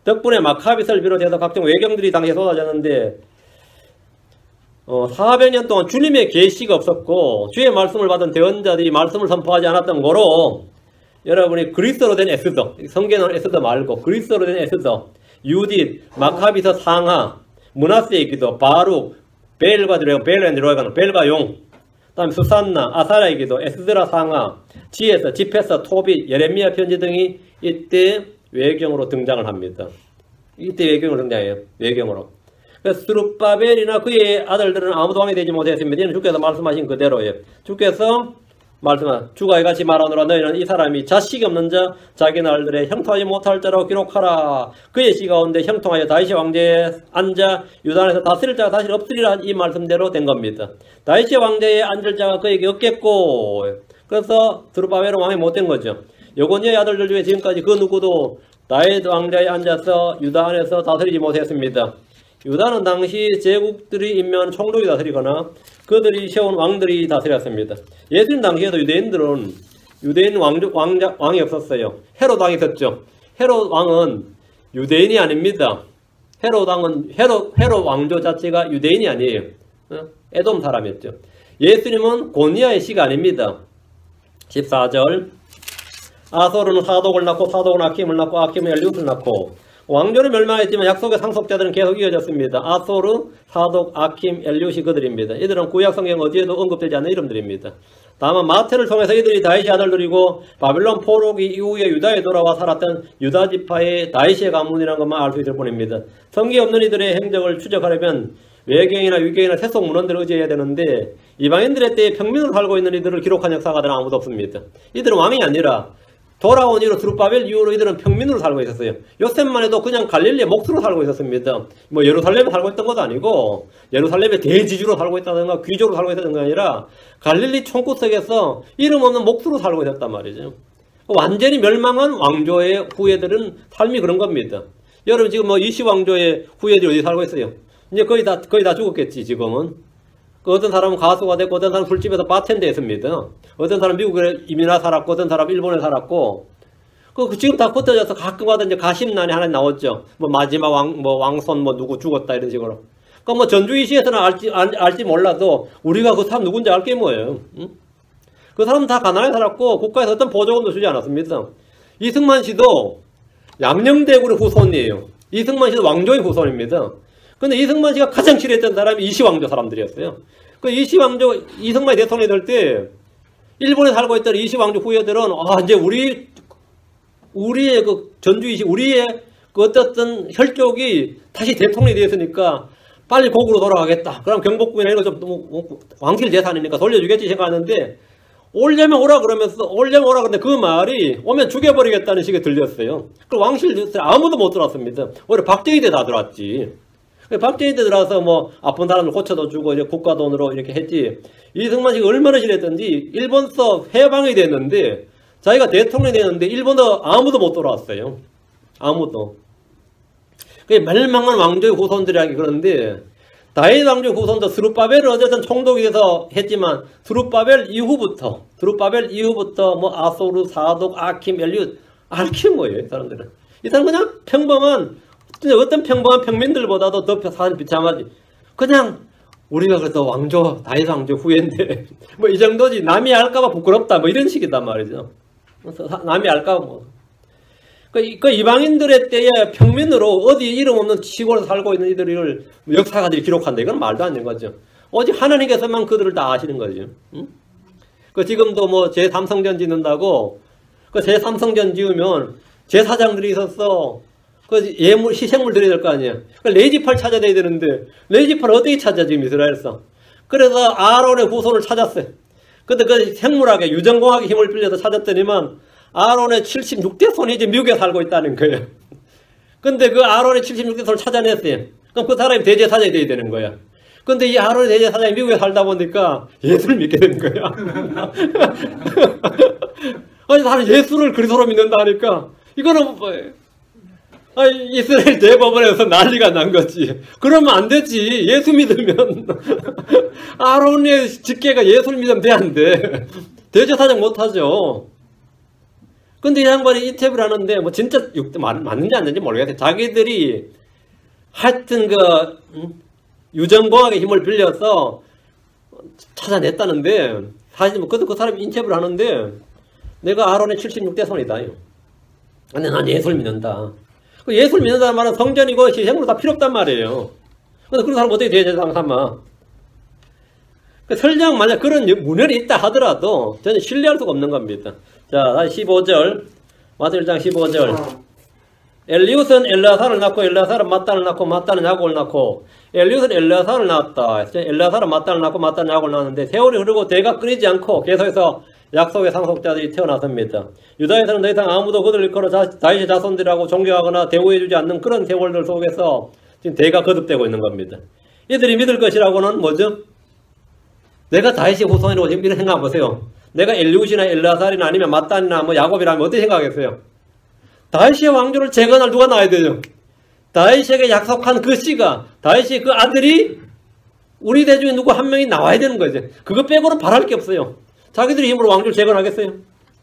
Speaker 1: 덕분에 마카빗을 비롯해서 각종 외경들이 당시에 쏟아졌는데 400년 동안 주님의 계시가 없었고 주의 말씀을 받은 대언자들이 말씀을 선포하지 않았던 거로 여러분이 그리스도로 된 에스더, 성경은 에스더 말고 그리스도로 된 에스더, 유딧, 마카비서 상하, 므낫세의 기도, 바룩, 벨과 벨과 용, 다음 수산나, 아사라의 기도, 에스드라 상하, 지에서, 집에서, 토빗, 예레미야 편지 등이 이때 외경으로 등장을 합니다. 이때 외경으로 등장해요. 외경으로. 스룹바벨이나 그의 아들들은 아무도 왕이 되지 못했습니다. 이는 주께서 말씀하신 그대로예요. 주께서 주가 이같이 말하노라. 너희는 이 사람이 자식이 없는 자 자기 날들에 형통하지 못할 자라고 기록하라. 그의 씨 가운데 형통하여 다윗의 왕제에 앉아 유다에서 다스릴 자가 다시 없으리라. 이 말씀대로 된 겁니다. 다윗의 왕제에 앉을 자가 그에게 없겠고, 그래서 스룹바벨은 왕이 못된 거죠. 여고니아의 아들들 중에 지금까지 그 누구도 다윗 왕자에 앉아서 유다 안에서 다스리지 못했습니다. 유다는 당시 제국들이 임명한 총독이 다스리거나 그들이 세운 왕들이 다스렸습니다. 예수님 당시에도 유대인 왕이 없었어요. 헤롯 왕이 있었죠. 헤롯 왕은 유대인이 아닙니다. 헤롯 왕조 자체가 유대인이 아니에요. 에돔 사람이었죠. 예수님은 고니아의 씨가 아닙니다. 14절 아소르는 사독을 낳고 사독은 아킴을 낳고 아킴은 엘리웃을 낳고 왕조는 멸망했지만 약속의 상속자들은 계속 이어졌습니다. 아소르, 사독, 아킴, 엘리웃이 그들입니다. 이들은 구약성경 어디에도 언급되지 않는 이름들입니다. 다만 마태를 통해서 이들이 다윗의 아들들이고 바빌론 포로기 이후에 유다에 돌아와 살았던 유다 지파의 다윗의 가문이라는 것만 알 수 있을 뿐입니다. 성경에 없는 이들의 행적을 추적하려면 외경이나 위경이나 세속 문헌들을 의지해야 되는데 이방인들의 때에 평민으로 살고 있는 이들을 기록한 역사가들은 아무도 없습니다. 이들은 왕이 아니라 돌아온 이후로 스룹바벨 이후로 이들은 평민으로 살고 있었어요. 요셉만 해도 그냥 갈릴리의 목수로 살고 있었습니다. 뭐 예루살렘에 살고 있던 것도 아니고 예루살렘의 대지주로 살고 있다든가 귀족으로 살고 있다는 게 아니라 갈릴리 총구석에서 이름 없는 목수로 살고 있었단 말이죠. 완전히 멸망한 왕조의 후예들은 삶이 그런 겁니다. 여러분 지금 뭐 이시 왕조의 후예들이 어디 살고 있어요? 이제 거의 다 죽었겠지 지금은. 어떤 사람은 가수가 됐고 어떤 사람은 술집에서 바텐더 했습니다. 어떤 사람은 미국에 이민와 살았고 어떤 사람은 일본에 살았고 지금 다 흩어져서 가끔 가다 이제 가심난이 하나 나왔죠. 뭐 마지막 왕손 누구 죽었다 이런 식으로. 그러니까 뭐 전주이시에서는 알지 몰라도 우리가 그 사람 누군지 알 게 뭐예요. 응? 그 사람은 다 가난하게 살았고 국가에서 어떤 보조금도 주지 않았습니다. 이승만 씨도 양녕대군의 후손이에요. 이승만 씨도 왕조의 후손입니다. 근데 이승만 씨가 가장 싫어했던 사람이 이시왕조 사람들이었어요. 그 이승만이 대통령이 될 때 일본에 살고 있던 이시왕조 후예들은 이제 우리의 그 전주이시 우리의 그 어떻든 혈족이 다시 대통령이 되었으니까 빨리 고국으로 돌아가겠다. 그럼 경복궁이나 이거 좀 왕실 재산이니까 돌려주겠지 생각하는데 오려면 오라 그러면서 오려면 오라 그러는데 그 말이 오면 죽여버리겠다는 식의 들렸어요. 그 왕실 아무도 못 들어왔습니다. 오히려 박정희 때 다 들어왔지. 박정희 때 들어와서 뭐 아픈 사람을 고쳐도 주고 이제 국가 돈으로 이렇게 했지. 이승만 씨가 얼마나 싫었던지 일본서 해방이 됐는데 자기가 대통령이 됐는데 일본도 아무도 못 돌아왔어요. 아무도. 그게 멸망한 왕조의 후손들이라기 그런데 다윗 왕조의 후손도 스룹바벨을 어쨌든 총독이 돼서 했지만 스룹바벨 이후부터 뭐 아소르, 사독, 아킴, 엘리웃 알킴 뭐예요 이 사람들은. 이 사람은 그냥 평범한 진짜 어떤 평범한 평민들보다도 더 사실 비참하지. 그냥 우리가 그래도 왕조 다윗 왕조 후예인데 뭐 이 정도지. 남이 알까봐 부끄럽다 뭐 이런 식이단 말이죠. 남이 알까봐 뭐. 그 이방인들의 때에 평민으로 어디 이름 없는 시골에 살고 있는 이들을 역사가들이 기록한다. 이건 말도 안 되는 거죠. 오직 하나님께서만 그들을 다 아시는 거죠. 응? 그 지금도 뭐 제3성전 짓는다고 그 제3성전 지으면 제사장들이 있었어. 그 예물, 희생물 드려야 될 거 아니에요. 그 레이지팔 찾아내야 되는데 레이지팔 어떻게 찾아 지금 이스라엘에서. 그래서 아론의 후손을 찾았어요. 근데 그 생물학에 유전공학의 힘을 빌려서 찾았더니만 아론의 76대 손이 이제 미국에 살고 있다는 거예요. 근데 그 아론의 76대 손을 찾아냈어요. 그럼 그 사람이 대제사장이 돼야 되는 거야. 근데 이 아론의 대제사장이 미국에 살다 보니까 예수를 믿게 된 거야. 아니, 나는 예수를 그리스도로 믿는다 하니까 이거는 아니, 이스라엘 대법원에서 난리가 난 거지. 그러면 안 되지. 예수 믿으면 아론의 직계가 예수를 믿으면 돼, 안 돼? 대제사장 못하죠. 근데 이 양반이 인터뷰를 하는데, 뭐, 진짜 맞는지 안 되는지 모르겠어요. 자기들이 하여튼 유전공학의 힘을 빌려서 찾아냈다는데, 사실 뭐, 그 사람이 인터뷰를 하는데, 내가 아론의 76대 손이다. 근데 난 예수를 믿는다. 예수를 믿는다는 말은 성전이고 희생으로 다 필요 없단 말이에요. 근데 그런 사람 어떻게 대제사장 삼아? 설령 만약 그런 문헌이 있다 하더라도 저는 신뢰할 수가 없는 겁니다. 자, 다시 15절. 마태복음 1장 15절. 엘리웃은 엘라사를 낳고 엘라사는 마단을 낳고 마단은 야곱을 낳고 엘리웃은 엘라사를 낳았다. 엘라사는 마단을 낳고 마단은 야곱을 낳았는데 세월이 흐르고 대가 끊이지 않고 계속해서 약속의 상속자들이 태어났습니다. 유다에서는 더 이상 아무도 그들을 일컬어 다윗의 자손들이라고 존경하거나 대우해주지 않는 그런 세월들 속에서 지금 대가 거듭되고 있는 겁니다. 이들이 믿을 것이라고는 뭐죠? 내가 다윗의 후손이라고 지금 이런 생각 보세요. 내가 엘리웃이나 엘라살이나 아니면 마단이나 뭐 야곱이라면 어떻게 생각하겠어요? 다윗의 왕조를 재건할 누가 나와야 되죠? 다윗에게 약속한 그 씨가, 다윗의 그 아들이 우리 대중에 누구 한 명이 나와야 되는 거죠. 그거 빼고는 바랄 게 없어요. 자기들이 힘으로 왕조를 재건하겠어요?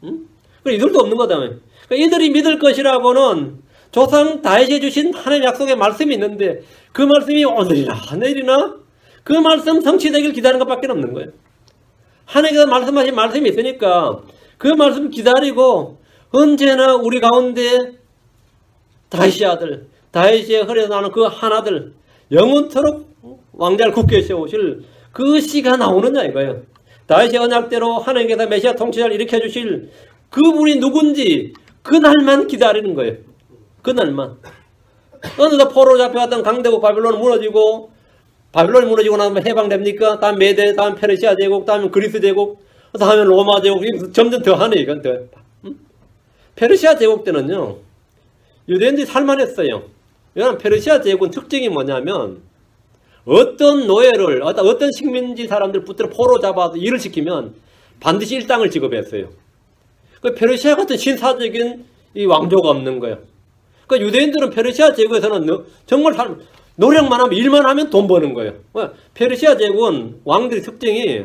Speaker 1: 응? 그래, 이들도 없는 거다며. 그러니까 이들이 믿을 것이라고는 조상 다윗이 주신 하나님의 약속의 말씀이 있는데 그 말씀이 오늘이나 내일이나 그 말씀 성취되길 기다리는 것밖에 없는 거예요. 하나님께서 말씀하신 말씀이 있으니까 그 말씀 기다리고 언제나 우리 가운데 다윗의 아들, 다윗의 허리에서 나는 그 하나들 영원토록 왕자를 굳게 세우실 그 씨가 나오느냐 이거예요. 다윗의 언약대로 하나님께서 메시아 통치자를 일으켜 주실 그분이 누군지 그날만 기다리는 거예요. 그날만. 어느덧 포로로 잡혀갔던 강대국 바빌론은 무너지고 바빌론이 무너지고 나면 해방됩니까? 다음 메대, 다음 페르시아 제국, 다음 그리스 제국, 다음에 로마 제국, 점점 더 하네 이건 더. 페르시아 제국 때는요 유대인들이 살만했어요. 왜냐하면 페르시아 제국은 특징이 뭐냐면 어떤 노예를 어떤 식민지 사람들 붙들어 포로 잡아서 일을 시키면 반드시 일당을 지급했어요. 그 페르시아 같은 신사적인 이 왕조가 없는 거예요. 그 유대인들은 페르시아 제국에서는 정말 노력만 하면 일만 하면 돈 버는 거예요. 페르시아 제국은 왕들의 특징이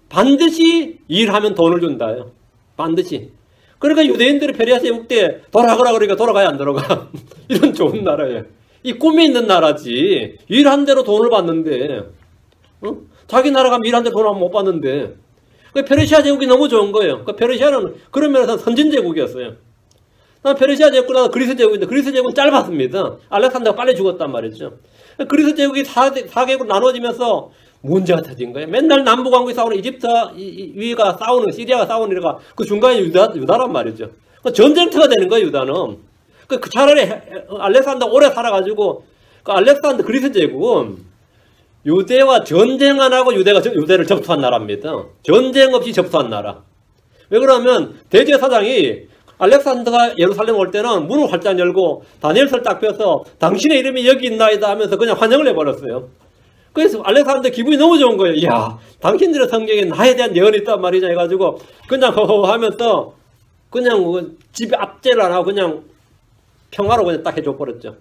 Speaker 1: 반드시 일하면 돈을 준다요. 반드시. 그러니까 유대인들이 페르시아 제국 때 돌아가라 그러니까 돌아가야 안 돌아가. 이런 좋은 나라예요. 이 꿈에 있는 나라지. 일한 대로 돈을 받는데 자기 나라 가면 일한 대로 돈을 못 받는데 페르시아 제국이 너무 좋은 거예요. 페르시아는 그런 면에서 선진 제국이었어요. 페르시아 제국보다 그리스 제국인데 그리스 제국은 짧았습니다. 알렉산더가 빨리 죽었단 말이죠. 그리스 제국이 4개국으로 나눠지면서 문제가 터진 거예요. 맨날 남북왕국이 싸우는 이집트 위가 싸우는 시리아가 싸우는 이가 그 중간에 유다란 말이죠. 전쟁터가 되는 거예요. 유다는. 그 차라리 알렉산더 오래 살아가지고 그 알렉산더 그리스 제국은 유대와 전쟁 안 하고 유대를 접수한 나라입니다. 전쟁 없이 접수한 나라. 왜 그러면 대제사장이 알렉산더가 예루살렘 올 때는 문을 활짝 열고 다니엘서를 딱 펴서 당신의 이름이 여기 있나이다 하면서 그냥 환영을 해버렸어요. 그래서 알렉산더 기분이 너무 좋은 거예요. 이야, 당신들의 성경에 나에 대한 예언이 있단 말이냐 해가지고 그냥 허허 하면서 그냥 집에 압제를 안 하고 그냥 평화로 그냥 딱 해줘 버렸죠.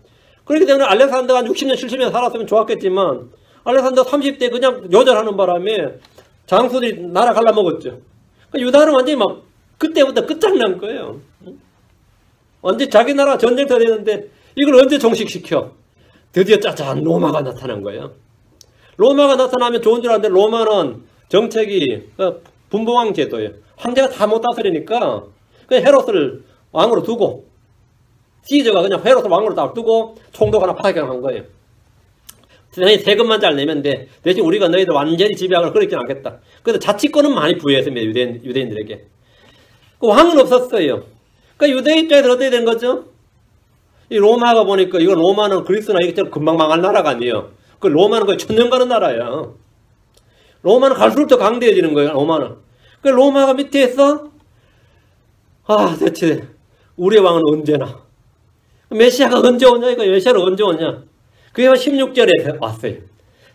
Speaker 1: 그렇기 때문에 알렉산더가 60년, 70년 살았으면 좋았겠지만 알렉산더 30대 그냥 요절하는 바람에 장수들이 나라 갈라먹었죠. 유다는 완전히 막 그때부터 끝장난 거예요. 완전히 자기 나라 전쟁터 되는데 이걸 언제 종식시켜? 드디어 짜잔 로마가 나타난 거예요. 로마가 나타나면 좋은 줄 알았는데 로마는 정책이 분봉왕 제도예요. 황제가 다 못 다스리니까 그냥 헤롯을 왕으로 두고 시저가 그냥 헤롯을 왕으로 딱 두고 총독 하나 파견한 거예요. 너희 세금만 잘 내면 돼. 대신 우리가 너희들 완전히 지배하거나 그렇게는 않겠다. 그래서 자치권은 많이 부여했습니다. 유대인들에게. 그 왕은 없었어요. 그러니까 유대 입장에서 어떻게 된 거죠? 이 로마가 보니까 이거 로마는 그리스나 이것처럼 금방 망할 나라가 아니에요. 그 로마는 거의 천년 가는 나라예요. 로마는 갈수록 더 강대해지는 거예요. 로마는. 그 로마가 밑에 있어. 대체 우리의 왕은 언제나. 메시아가 언제 오냐? 이거 메시아는 언제 오냐? 그게 16절에 왔어요.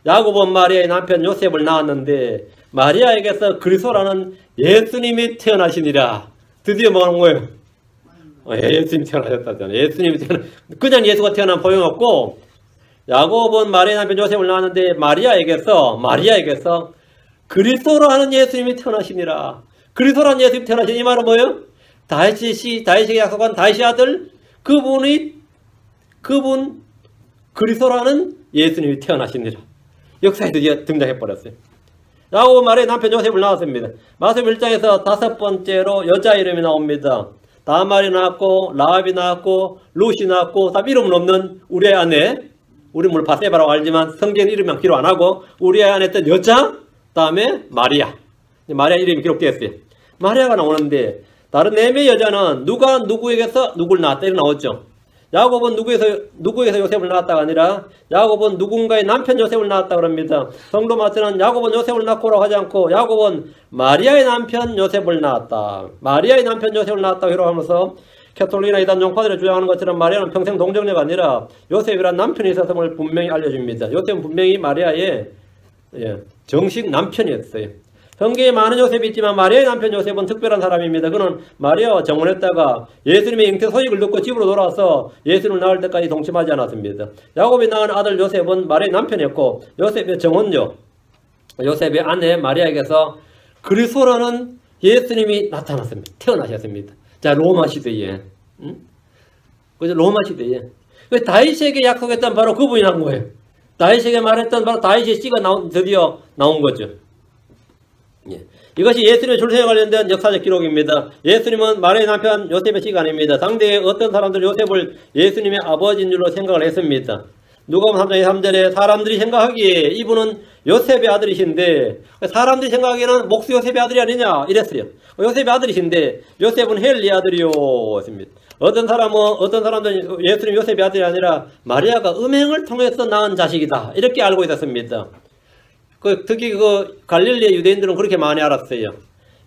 Speaker 1: 야고보 마리아의 남편 요셉을 낳았는데 마리아에게서 그리스도라는 예수님이 태어나시니라. 드디어 뭐 하는 거예요? 예수님이 태어나셨다잖아요. 예수님이 그냥 예수가 태어난 소용없고 야고보는 마리아의 남편 요셉을 낳았는데 마리아에게서 그리스도라는 예수님이 태어나시니라. 그리스도라는 예수님이 태어나시니 이 말은 뭐예요? 다윗에게 약속한 다윗의 아들 그분 그리스도라는 예수님이 태어나시니라. 역사에 드디어 등장해버렸어요. 야고보 마리아의 남편 요셉을 낳았습니다. 마태복음 1장에서 5번째로 여자 이름이 나옵니다. 다말이 나왔고 라합이 나왔고 룻이 나왔고 다 이름은 없는 우리의 아내, 우리 물론 바세바라고 알지만 성경 이름만 기록 안 하고 우리의 아내 했던 여자, 다음에 마리아. 마리아 이름이 기록되었어요. 마리아가 나오는데 다른 4명의 여자는 누가 누구에게서 누구를 낳았다 이렇게 나왔죠. 야곱은 누구에서 요셉을 낳았다가 아니라 야곱은 누군가의 남편 요셉을 낳았다 그럽니다. 성도 마태는 야곱은 요셉을 낳고라고 하지 않고 야곱은 마리아의 남편 요셉을 낳았다. 마리아의 남편 요셉을 낳았다고 기록하면서 캐톨릭이나 이단 종파들이 주장하는 것처럼 마리아는 평생 동정녀가 아니라 요셉이란 남편이 있었음을 분명히 알려줍니다. 요셉은 분명히 마리아의 정식 남편이었어요. 성경에 많은 요셉이 있지만 마리아의 남편 요셉은 특별한 사람입니다. 그는 마리아와 정혼했다가 예수님의 잉태 소식을 듣고 집으로 돌아와서 예수님을 낳을 때까지 동침하지 않았습니다. 야곱이 낳은 아들 요셉은 마리아의 남편이었고 요셉의 정혼녀, 요셉의 아내 마리아에게서 그리스도라는 예수님이 나타났습니다. 태어나셨습니다. 자, 로마 시대에. 그죠? 로마 시대에. 다윗에게 약속했던 바로 그분이 난 거예요. 다윗에게 말했던 바로 다윗의 씨가 드디어 나온 거죠. 이것이 예수님의 출생에 관련된 역사적 기록입니다. 예수님은 마리아의 남편 요셉의 씨가 아닙니다. 당대에 어떤 사람들 요셉을 예수님의 아버지인 줄로 생각을 했습니다. 누가복음 3장 3절에 사람들이 생각하기에 이분은 요셉의 아들이신데 사람들이 생각하기에는 목수 요셉의 아들이 아니냐 이랬어요. 요셉의 아들이신데 요셉은 헬리의 아들이요 했습니다. 어떤 사람들은 예수님 요셉의 아들이 아니라 마리아가 음행을 통해서 낳은 자식이다 이렇게 알고 있었습니다. 특히 갈릴리의 유대인들은 그렇게 많이 알았어요.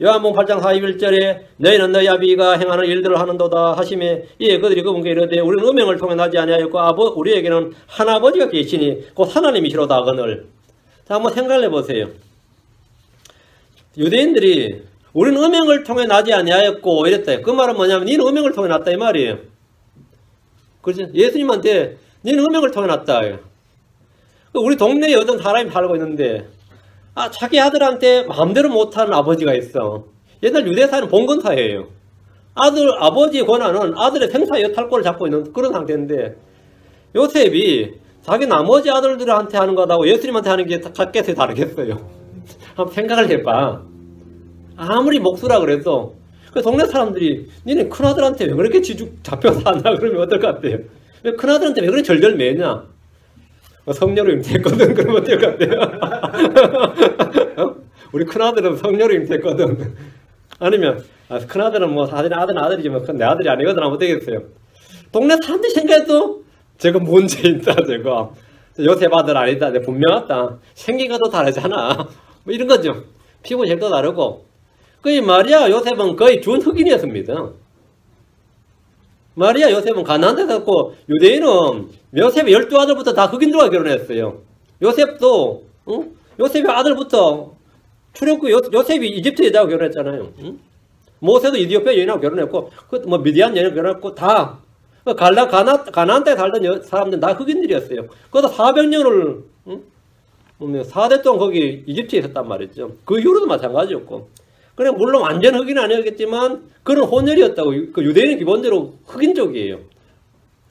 Speaker 1: 요한복음 8장 41절에 너희는 너희 아비가 행하는 일들을 하는도다 하시매 이에 그들이 그분께 이르되 우리는 음행을 통해 나지 아니하였고 우리에게는 한 아버지가 계시니 곧 하나님이시로다 하거늘. 자, 한번 생각을 해보세요. 유대인들이 우리는 음행을 통해 나지 아니하였고 이랬다. 그 말은 뭐냐면 니는 음행을 통해 났다 이 말이에요. 그렇죠? 예수님한테 니는 음행을 통해 났다. 우리 동네에 어떤 사람이 살고 있는데 자기 아들한테 마음대로 못하는 아버지가 있어. 옛날 유대사회는 봉건사회예요. 아버지의 권한은 아들의 생사 여탈권을 잡고 있는 그런 상태인데 요셉이 자기 나머지 아들들한테 하는 거하고 예수님한테 하는 게 각계에서 다르겠어요. 한번 생각을 해봐. 아무리 목수라 그래도 그 동네 사람들이 니네 큰아들한테 왜 그렇게 잡혀서 하나 그러면 어떨 것 같아요? 왜 큰아들한테 왜 그렇게 절절매냐? 성녀로 잉태했거든. 그러면 어떨 것 같아요? 우리 큰아들은 성녀로 잉태했거든. 아니면 큰아들은 뭐 사실 아들은 아들이지만 내 아들이 아니거든 하면 되겠어요. 동네 사람들이 생각해도 저거 문제 있다, 저거. 요셉 아들 아니다. 분명하다. 생긴 것도 다르잖아. 뭐 이런 거죠. 피부색도 다르고. 거의 마리아 요셉은 거의 준 흑인이었습니다. 마리아 요셉은 가나안 데 살고 유대인은 요셉의 12아들부터 다 흑인들과 결혼했어요. 요셉도 요셉의 아들부터 출애굽 요셉이 이집트 여자하고 결혼했잖아요. 모세도 이디오피아 여인하고 결혼했고 뭐 미디안 여인하고 결혼했고 다 가나안 때 살던 사람들은 다 흑인들이었어요. 그것도 400년을 4대 동안 거기 이집트에 있었단 말이죠. 그 이후로도 마찬가지였고. 그래 물론 완전 흑인은 아니었겠지만 그런 혼혈이었다고. 그 유대인은 기본적으로 흑인족이에요.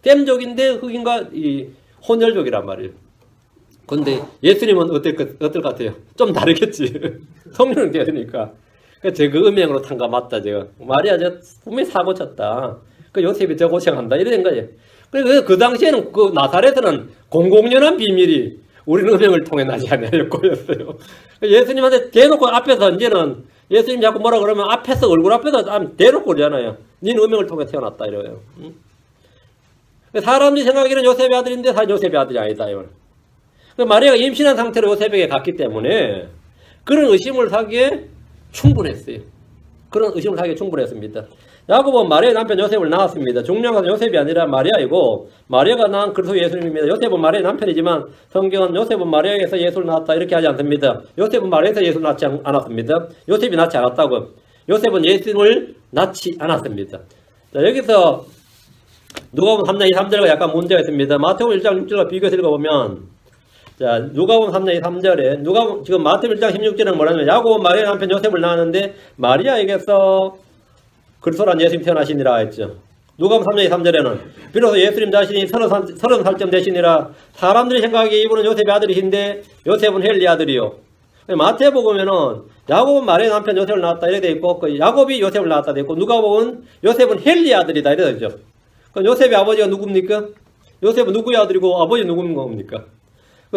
Speaker 1: 셈족인데 흑인과 이 혼혈족이란 말이에요. 근데 예수님은 어떨 것 같아요? 좀 다르겠지. 성령은 되니까. 제 그 음행으로 탄 거 맞다. 제가 마리아 저 분명히 사고 쳤다. 그 요셉이 저 고생한다 이런 거예요. 그래서 그 당시에는 그 나사렛에는 공공연한 비밀이 우리는 음행을 통해 나지 않냐였고였어요. 예수님한테 대놓고 앞에서 이제는 예수님 자꾸 뭐라 그러면 앞에서 얼굴 앞에서 대놓고 그러잖아요. 니는 음행을 통해 태어났다 이래요. 사람들이 생각하기는 요셉의 아들인데 사실 요셉의 아들이 아니다. 마리아가 임신한 상태로 요셉에게 갔기 때문에 그런 의심을 사기에 충분했어요. 그런 의심을 사기에 충분했습니다. 야곱은 마리아의 남편 요셉을 낳았습니다. 중요한 것은 요셉이 아니라 마리아이고 마리아가 낳은 그리스도 예수님입니다. 요셉은 마리아의 남편이지만 성경은 요셉은 마리아에게서 예수를 낳았다 이렇게 하지 않습니다. 요셉은 마리아에서 예수를 낳지 않았습니다. 요셉이 낳지 않았다고. 요셉은 예수를 낳지 않았습니다. 자, 여기서 누가복음 3장 2, 3절과 약간 문제가 있습니다. 마태복음 1장 6절과 비교해서 읽어보면 자, 누가복음 3장 2, 3절에 지금 마태복음 1장 16절은 뭐냐면 야곱은 마리아의 남편 요셉을 낳았는데 마리아에게서 그리스도란 예수님 태어나시니라 했죠. 누가복음 3장 2, 3절에는 비로소 예수님 자신이 30살쯤 되시니라. 사람들이 생각하기에 이분은 요셉의 아들이신데 요셉은 헬리 아들이요. 마태복음에는 야곱은 마리아의 남편 요셉을 낳았다 이렇게 돼 있고 야곱이 요셉을 낳았다 돼 있고 누가복음은 요셉은 헬리 아들이다 이렇게 되죠. 그럼 요셉의 아버지가 누굽니까? 요셉은 누구의 아들이고 아버지 누구인 겁니까?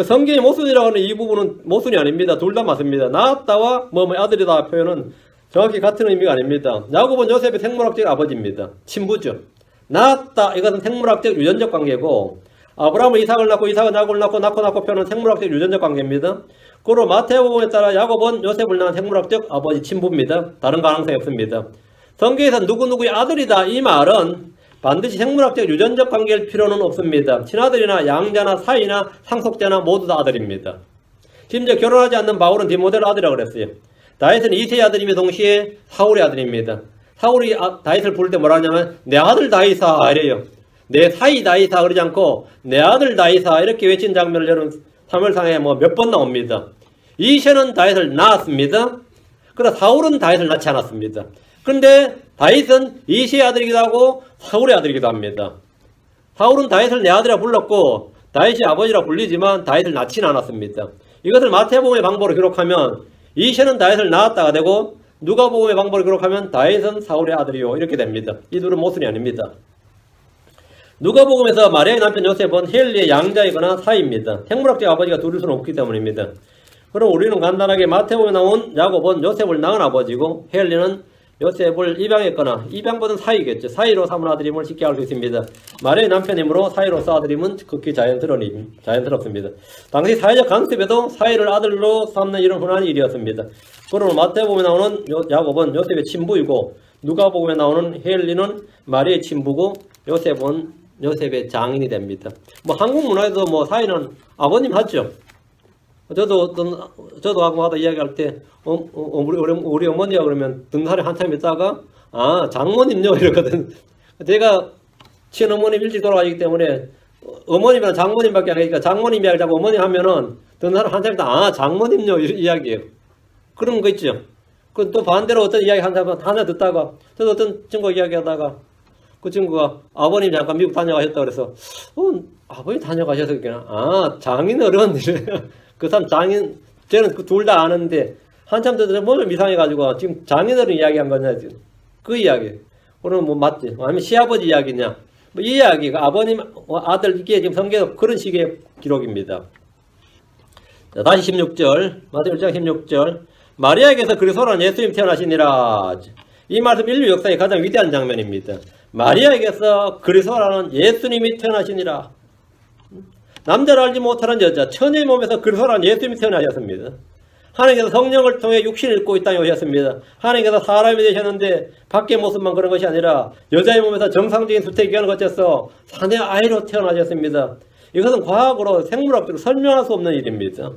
Speaker 1: 성경의 모순이라고 하는 이 부분은 모순이 아닙니다. 둘 다 맞습니다. 낳았다와 아들이다 표현은 정확히 같은 의미가 아닙니다. 야곱은 요셉의 생물학적 아버지입니다. 친부죠. 낳았다 이것은 생물학적 유전적 관계고 아브라함은 이삭을 낳고 이삭은 야곱을 낳고 표현은 생물학적 유전적 관계입니다. 그리고 마태복음에 따라 야곱은 요셉을 낳은 생물학적 아버지 친부입니다. 다른 가능성이 없습니다. 성경에서 누구누구의 아들이다 이 말은 반드시 생물학적 유전적 관계일 필요는 없습니다. 친아들이나 양자나 사이나 상속자나 모두 다 아들입니다. 심지어 결혼하지 않는 바울은 디모데를 아들이라고 그랬어요. 다윗은 이세의 아들이며 동시에 사울의 아들입니다. 사울이 다윗을 부를 때 뭐라 하냐면 내 아들 다윗아 이래요. 내 사이 다윗아 그러지 않고 내 아들 다윗아 이렇게 외친 장면을 저는 사무엘상에 몇 번 나옵니다. 이세는 다윗을 낳았습니다. 그러나 사울은 다윗을 낳지 않았습니다. 그런데 다윗은 이세의 아들이기도 하고 사울의 아들이기도 합니다. 사울은 다윗을 내 아들이라 불렀고 다윗이 아버지라 불리지만 다윗을 낳지는 않았습니다. 이것을 마태복음의 방법으로 기록하면 이세는 다윗을 낳았다가 되고 누가복음의 방법으로 기록하면 다윗은 사울의 아들이요 이렇게 됩니다. 이 둘은 모순이 아닙니다. 누가복음에서 마리아의 남편 요셉은 헬리의 양자이거나 사이입니다. 생물학적 아버지가 둘일 수는 없기 때문입니다. 그럼 우리는 간단하게 마태복음에 나온 야곱은 요셉을 낳은 아버지고 헬리는 요셉을 입양했거나 입양받은 사이겠죠. 사이로 삼은 아들임을 쉽게 알 수 있습니다. 마리아의 남편이므로 사이로서 아들임은 극히 자연스럽습니다. 당시 사회적 관습에도 사이를 아들로 삼는 일은 흔한 일이었습니다. 그러므로 마태복음에 나오는 야곱은 요셉의 친부이고 누가복음에 나오는 헬리는 마리아의 친부고 요셉은 요셉의 장인이 됩니다. 한국 문화에도 사이는 아버님 하죠. 저도 하고 이야기할 때 우리 어머니가 그러면 등산에 한참 있다가 장모님요 이러거든. 제가 친어머님 일찍 돌아가시기 때문에 어머님이랑 장모님밖에 안 하니까 장모님 이야기를 자꾸 어머니 하면은 등산에 한참 있다 장모님요 이야기예요. 그런 거 있죠. 또 반대로 어떤 이야기 한 사람은 하나 듣다가 저도 어떤 친구 이야기하다가 그 친구가 아버님 잠깐 미국 다녀가셨다 그래서 아버님 다녀가셔서 그냥 장인 어른 그 사람 장인 저는 그 둘 다 아는데 한참 듣다 뭐 좀 이상해가지고 지금 장인 어른 이야기한 거냐 지금 그 이야기 그러면 맞지 아니면 시아버지 이야기냐 이 이야기가 아버님 아들 이게 지금 성경에 그런 식의 기록입니다. 자, 다시 16절 마태복음 1장 16절 마리아에게서 그리스도라는 예수님 태어나시니라. 이 말씀 인류 역사의 가장 위대한 장면입니다. 마리아에게서 그리스도라는 예수님이 태어나시니라. 남자를 알지 못하는 여자, 처녀의 몸에서 그리스도라는 예수님이 태어나셨습니다. 하나님께서 성령을 통해 육신을 입고 이 땅에 오셨습니다. 하나님께서 사람이 되셨는데 밖의 모습만 그런 것이 아니라 여자의 몸에서 정상적인 수태기간을 거쳐서 사내 아이로 태어나셨습니다. 이것은 과학으로 생물학적으로 설명할 수 없는 일입니다.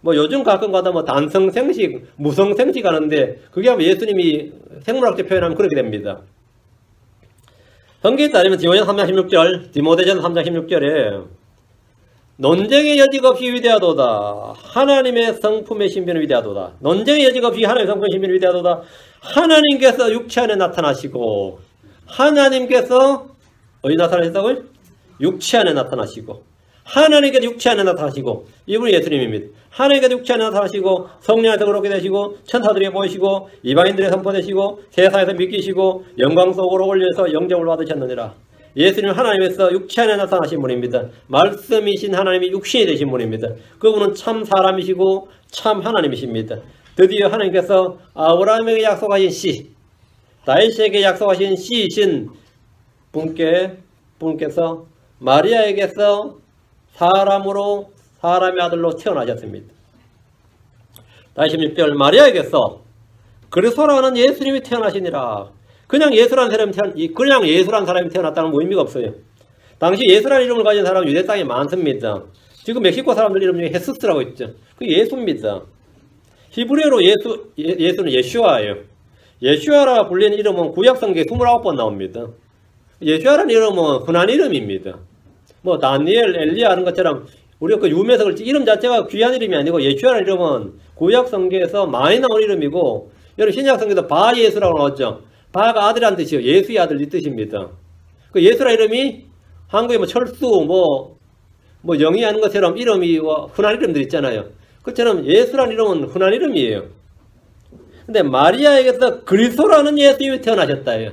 Speaker 1: 뭐 요즘 가끔 가다 뭐 단성생식, 무성생식 하는데 그게 아마 예수님이 생물학적 표현하면 그렇게 됩니다. 성경에 따르면 디모데전 3장 16절, 디모데전 3장 16절에 논쟁의 여지가 없이 위대하도다. 하나님의 성품의 신비는 위대하도다. 논쟁의 여지가 없이 하나님의 성품의 신비는 위대하도다. 하나님께서 육체 안에 나타나시고, 하나님께서 어디 나타나셨다고요? 육체 안에 나타나시고, 하나님께서 육체 안에 나타나시고, 이분이 예수님입니다. 하나님께서 육체 안에 나타나시고, 성령에서 그렇게 되시고, 천사들에게 보이시고, 이방인들에 선포되시고, 세상에서 믿기시고, 영광 속으로 올려서 영접을 받으셨느니라. 예수님은 하나님에서 육체 안에 나타나신 분입니다. 말씀이신 하나님이 육신이 되신 분입니다. 그분은 참 사람이시고 참 하나님이십니다. 드디어 하나님께서 아브라함에게 약속하신 씨, 다윗에게 약속하신 씨이신 분께서 마리아에게서 사람으로 사람의 아들로 태어나셨습니다. 다시 16절 마리아에게서 그리스도라는 예수님이 태어나시니라. 그냥 예수라는 사람이 태어났다는 뭐 의미가 없어요. 당시 예수라는 이름을 가진 사람은 유대 땅에 많습니다. 지금 멕시코 사람들 이름 중에 헤수스라고 있죠. 그 예수입니다. 히브리어로 예수는 예슈아예요. 예슈아라 불리는 이름은 구약성경에 29번 나옵니다. 예슈아라는 이름은 흔한 이름입니다. 뭐 다니엘, 엘리야 하는 것처럼 우리가 그 유명해서 그렇지 이름 자체가 귀한 이름이 아니고 예슈아라는 이름은 구약성경에서 많이 나온 이름이고 여러분 신약성경에도 바예수라고 나왔죠. 바가 아들이라는 뜻이요. 예수의 아들 이 뜻입니다. 그 예수라 이름이 한국에 뭐 철수, 뭐 영희 하는 것처럼 이름이 흔한 이름들 있잖아요. 그처럼 예수라는 이름은 흔한 이름이에요. 근데 마리아에게서 그리스도라는 예수님이 태어나셨다예요.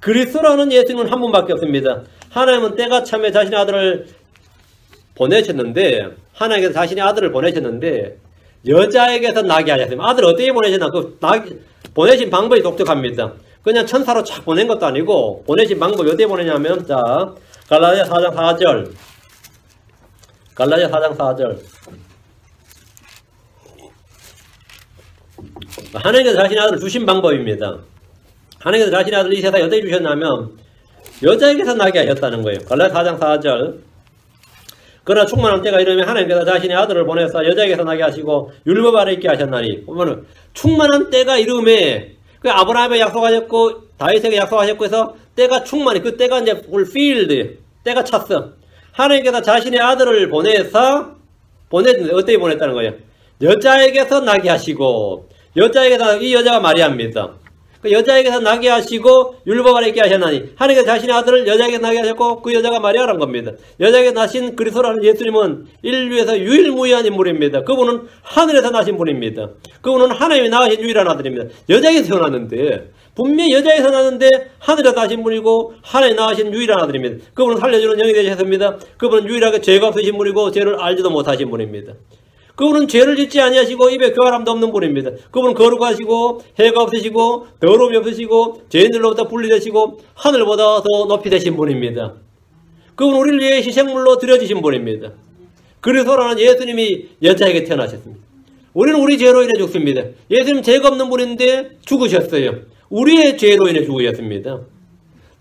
Speaker 1: 그리스도라는 예수님은 한 분밖에 없습니다. 하나님은 때가 참에 자신의 아들을 보내셨는데, 하나님께서 자신의 아들을 보내셨는데, 여자에게서 나게 하셨습니다. 아들을 어떻게 보내셨나? 보내신 방법이 독특합니다. 그냥 천사로 착 보낸 것도 아니고 보내신 방법이 어디에 보내냐면 자 갈라디아 4장 4절 갈라디아 4장 4절 하나님께서 자신의 아들을 주신 방법입니다. 하나님께서 자신의 아들을 이 세상에 어떻게 주셨냐면 여자에게서 나게 하셨다는 거예요. 갈라디아 4장 4절 그러나 충만한 때가 이르면 하나님께서 자신의 아들을 보내서 여자에게서 나게 하시고 율법 아래 있게 하셨나니 보면은 충만한 때가 이름에 그 아브라함에 약속하셨고 다윗에게 약속하셨고 해서 때가 충만히 그 때가 이제 fulfilled 때가 찼어. 하나님께서 자신의 아들을 보냈는데 어떻게 보냈다는 거예요? 여자에게서 나게 하시고 여자에게서 이 여자가 마리아입니다. 그 여자에게서 나게 하시고 율법 아래 있게 하셨나니 하나님께서 자신의 아들을 여자에게 나게 하셨고 그 여자가 마리아란 겁니다. 여자에게 나신 그리스도라는 예수님은 인류에서 유일무이한 인물입니다. 그분은 하늘에서 나신 분입니다. 그분은 하나님이 낳으신 유일한 아들입니다. 여자에게서 태어났는데 분명히 여자에서 났는데 하늘에서 나신 분이고 하나님이 낳으신 유일한 아들입니다. 그분은 살려주는 영이 되셨습니다. 그분은 유일하게 죄가 없으신 분이고 죄를 알지도 못하신 분입니다. 그분은 죄를 짓지 아니하시고 입에 교활함도 없는 분입니다. 그분은 거룩하시고 해가 없으시고 더러움이 없으시고 죄인들로부터 분리되시고 하늘보다 더 높이 되신 분입니다. 그분은 우리를 위해 희생물로 드려지신 분입니다. 그리스도라는 예수님이 여자에게 태어나셨습니다. 우리는 우리 죄로 인해 죽습니다. 예수님 죄가 없는 분인데 죽으셨어요. 우리의 죄로 인해 죽으셨습니다.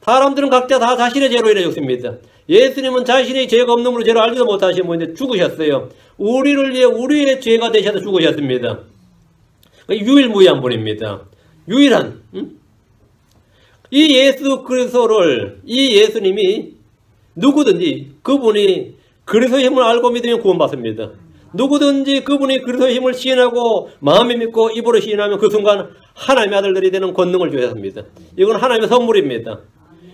Speaker 1: 사람들은 각자 다 자신의 죄로 인해 죽습니다. 예수님은 자신의 죄가 없는 분으로 죄를 알지도 못하신 분인데 죽으셨어요. 우리를 위해 우리의 죄가 되셔서 죽으셨습니다. 유일무이한 분입니다. 유일한 이 예수 그리스도를 이 예수님이 누구든지 그분이 그리스도의 힘을 알고 믿으면 구원받습니다. 누구든지 그분이 그리스도의 힘을 시인하고 마음에 믿고 입으로 시인하면 그 순간 하나님의 아들들이 되는 권능을 주셨습니다. 이건 하나님의 선물입니다.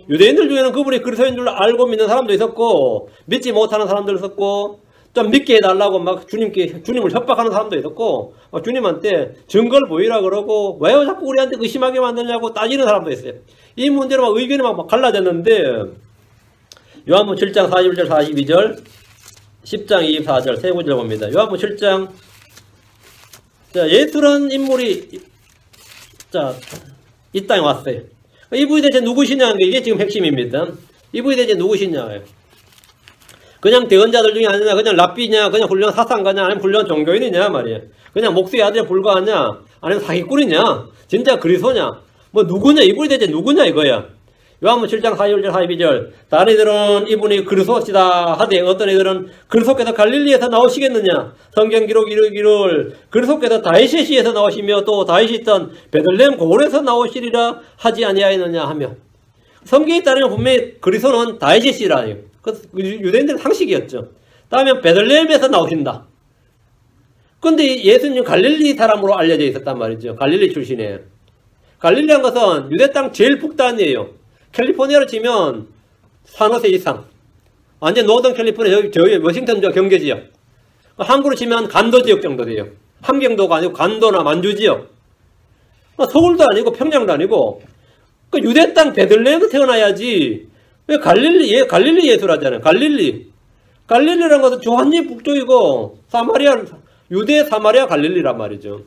Speaker 1: 유대인들 중에는 그분이 그리스도인 줄 알고 믿는 사람도 있었고 믿지 못하는 사람도 있었고 좀 믿게 해달라고 막 주님을 협박하는 사람도 있었고 주님한테 증거를 보이라 그러고 왜 자꾸 우리한테 의심하게 만드냐고 따지는 사람도 있어요. 이 문제로 막 의견이 막 갈라졌는데 요한복음 7장 41절 42절 10장 24절 세 구절 봅니다. 요한복음 7장 자, 예수라는 인물이 이 땅에 왔어요. 이분이 대체 누구시냐는 게 이게 지금 핵심입니다. 이분이 대체 누구시냐. 그냥 대언자들 중에 아니냐, 그냥 랍비냐, 그냥 훌륭한 사상가냐, 아니면 훌륭한 종교인이냐 말이야. 그냥 목수의 아들에 불과하냐, 아니면 사기꾼이냐, 진짜 그리스도냐, 뭐 누구냐, 이분이 대체 누구냐 이거야. 요한복음 7장 41절 42절 다른 이들은 이분이 그리스도시다 하되 어떤 이들은 그리스도께서 갈릴리에서 나오시겠느냐, 성경 기록 이르기를 그리스도께서 다윗의 시에서 나오시며 또 다윗이 있던 베들레헴 고을에서 나오시리라 하지 아니하였느냐 하며, 성경에 따르면 분명히 그리스도는 다윗의 시라요. 그 유대인들의 상식이었죠. 다음에 베들레헴에서 나오신다. 근데 예수님 갈릴리 사람으로 알려져 있었단 말이죠. 갈릴리 출신이에요. 갈릴리란 것은 유대 땅 제일 북단이에요. 캘리포니아로 치면 산호세 이상. 완전 노던 캘리포니아, 저기 워싱턴 경계 지역. 한국으로 치면 간도 지역 정도 돼요. 함경도가 아니고 간도나 만주 지역. 서울도 아니고 평양도 아니고. 유대 땅 베들레헴에서 태어나야지. 왜 갈릴리 예수라잖아요. 갈릴리라는 것은 조한지 북쪽이고, 유대 사마리아 갈릴리란 말이죠.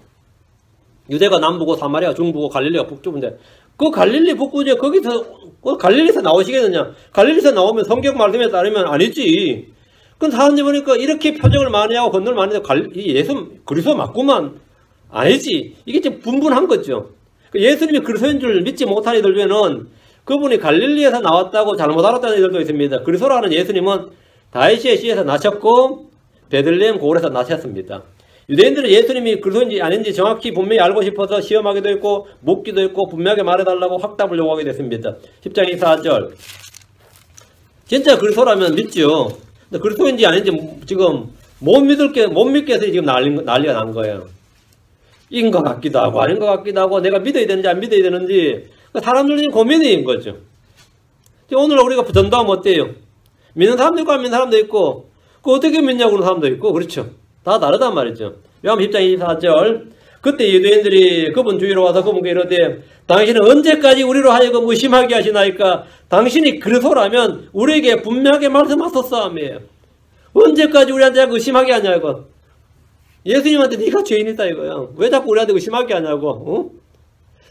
Speaker 1: 유대가 남부고 사마리아 중부고 갈릴리가 북쪽인데, 그 갈릴리 북부제 거기서 갈릴리에서 나오시겠느냐? 갈릴리에서 나오면 성경 말씀에 따르면 아니지. 그럼 사람들이 보니까 이렇게 표적을 많이 하고 건너를 많이 해서 예수 그리스도 맞구만. 아니지. 이게 지금 분분한 거죠. 예수님이 그리스도인 줄 믿지 못한 이들 중에는 그분이 갈릴리에서 나왔다고 잘못 알았다는 이들도 있습니다. 그리스도라는 예수님은 다윗의 시에서 나셨고 베들레헴 고을에서 나셨습니다. 유대인들은 예수님이 그리스도인지 아닌지 정확히 분명히 알고 싶어서 시험하기도 했고 묻기도 했고 분명하게 말해달라고 확답을 요구하게 됐습니다. 10장 24절 진짜 그리스도라면 믿죠. 근데 그리스도인지 아닌지 지금 못 믿게 해서 지금 난리가 난 거예요. 인 것 같기도 하고 아닌 것 같기도 하고 내가 믿어야 되는지 안 믿어야 되는지 사람들이 고민인 거죠. 오늘 우리가 전도하면 어때요? 믿는 사람도 있고 안 믿는 사람도 있고 그 어떻게 믿냐고 그러는 사람도 있고 그렇죠. 다 다르단 말이죠. 요한복음 10장 24절 그때 유대인들이 그분 주위로 와서 그분께 이르되 당신은 언제까지 우리로 하여금 의심하게 하시나이까? 당신이 그리스도라면 우리에게 분명하게 말씀하셨사오며 언제까지 우리한테 의심하게 하냐고. 예수님한테 네가 죄인이다 이거야. 왜 자꾸 우리한테 의심하게 하냐고. 어?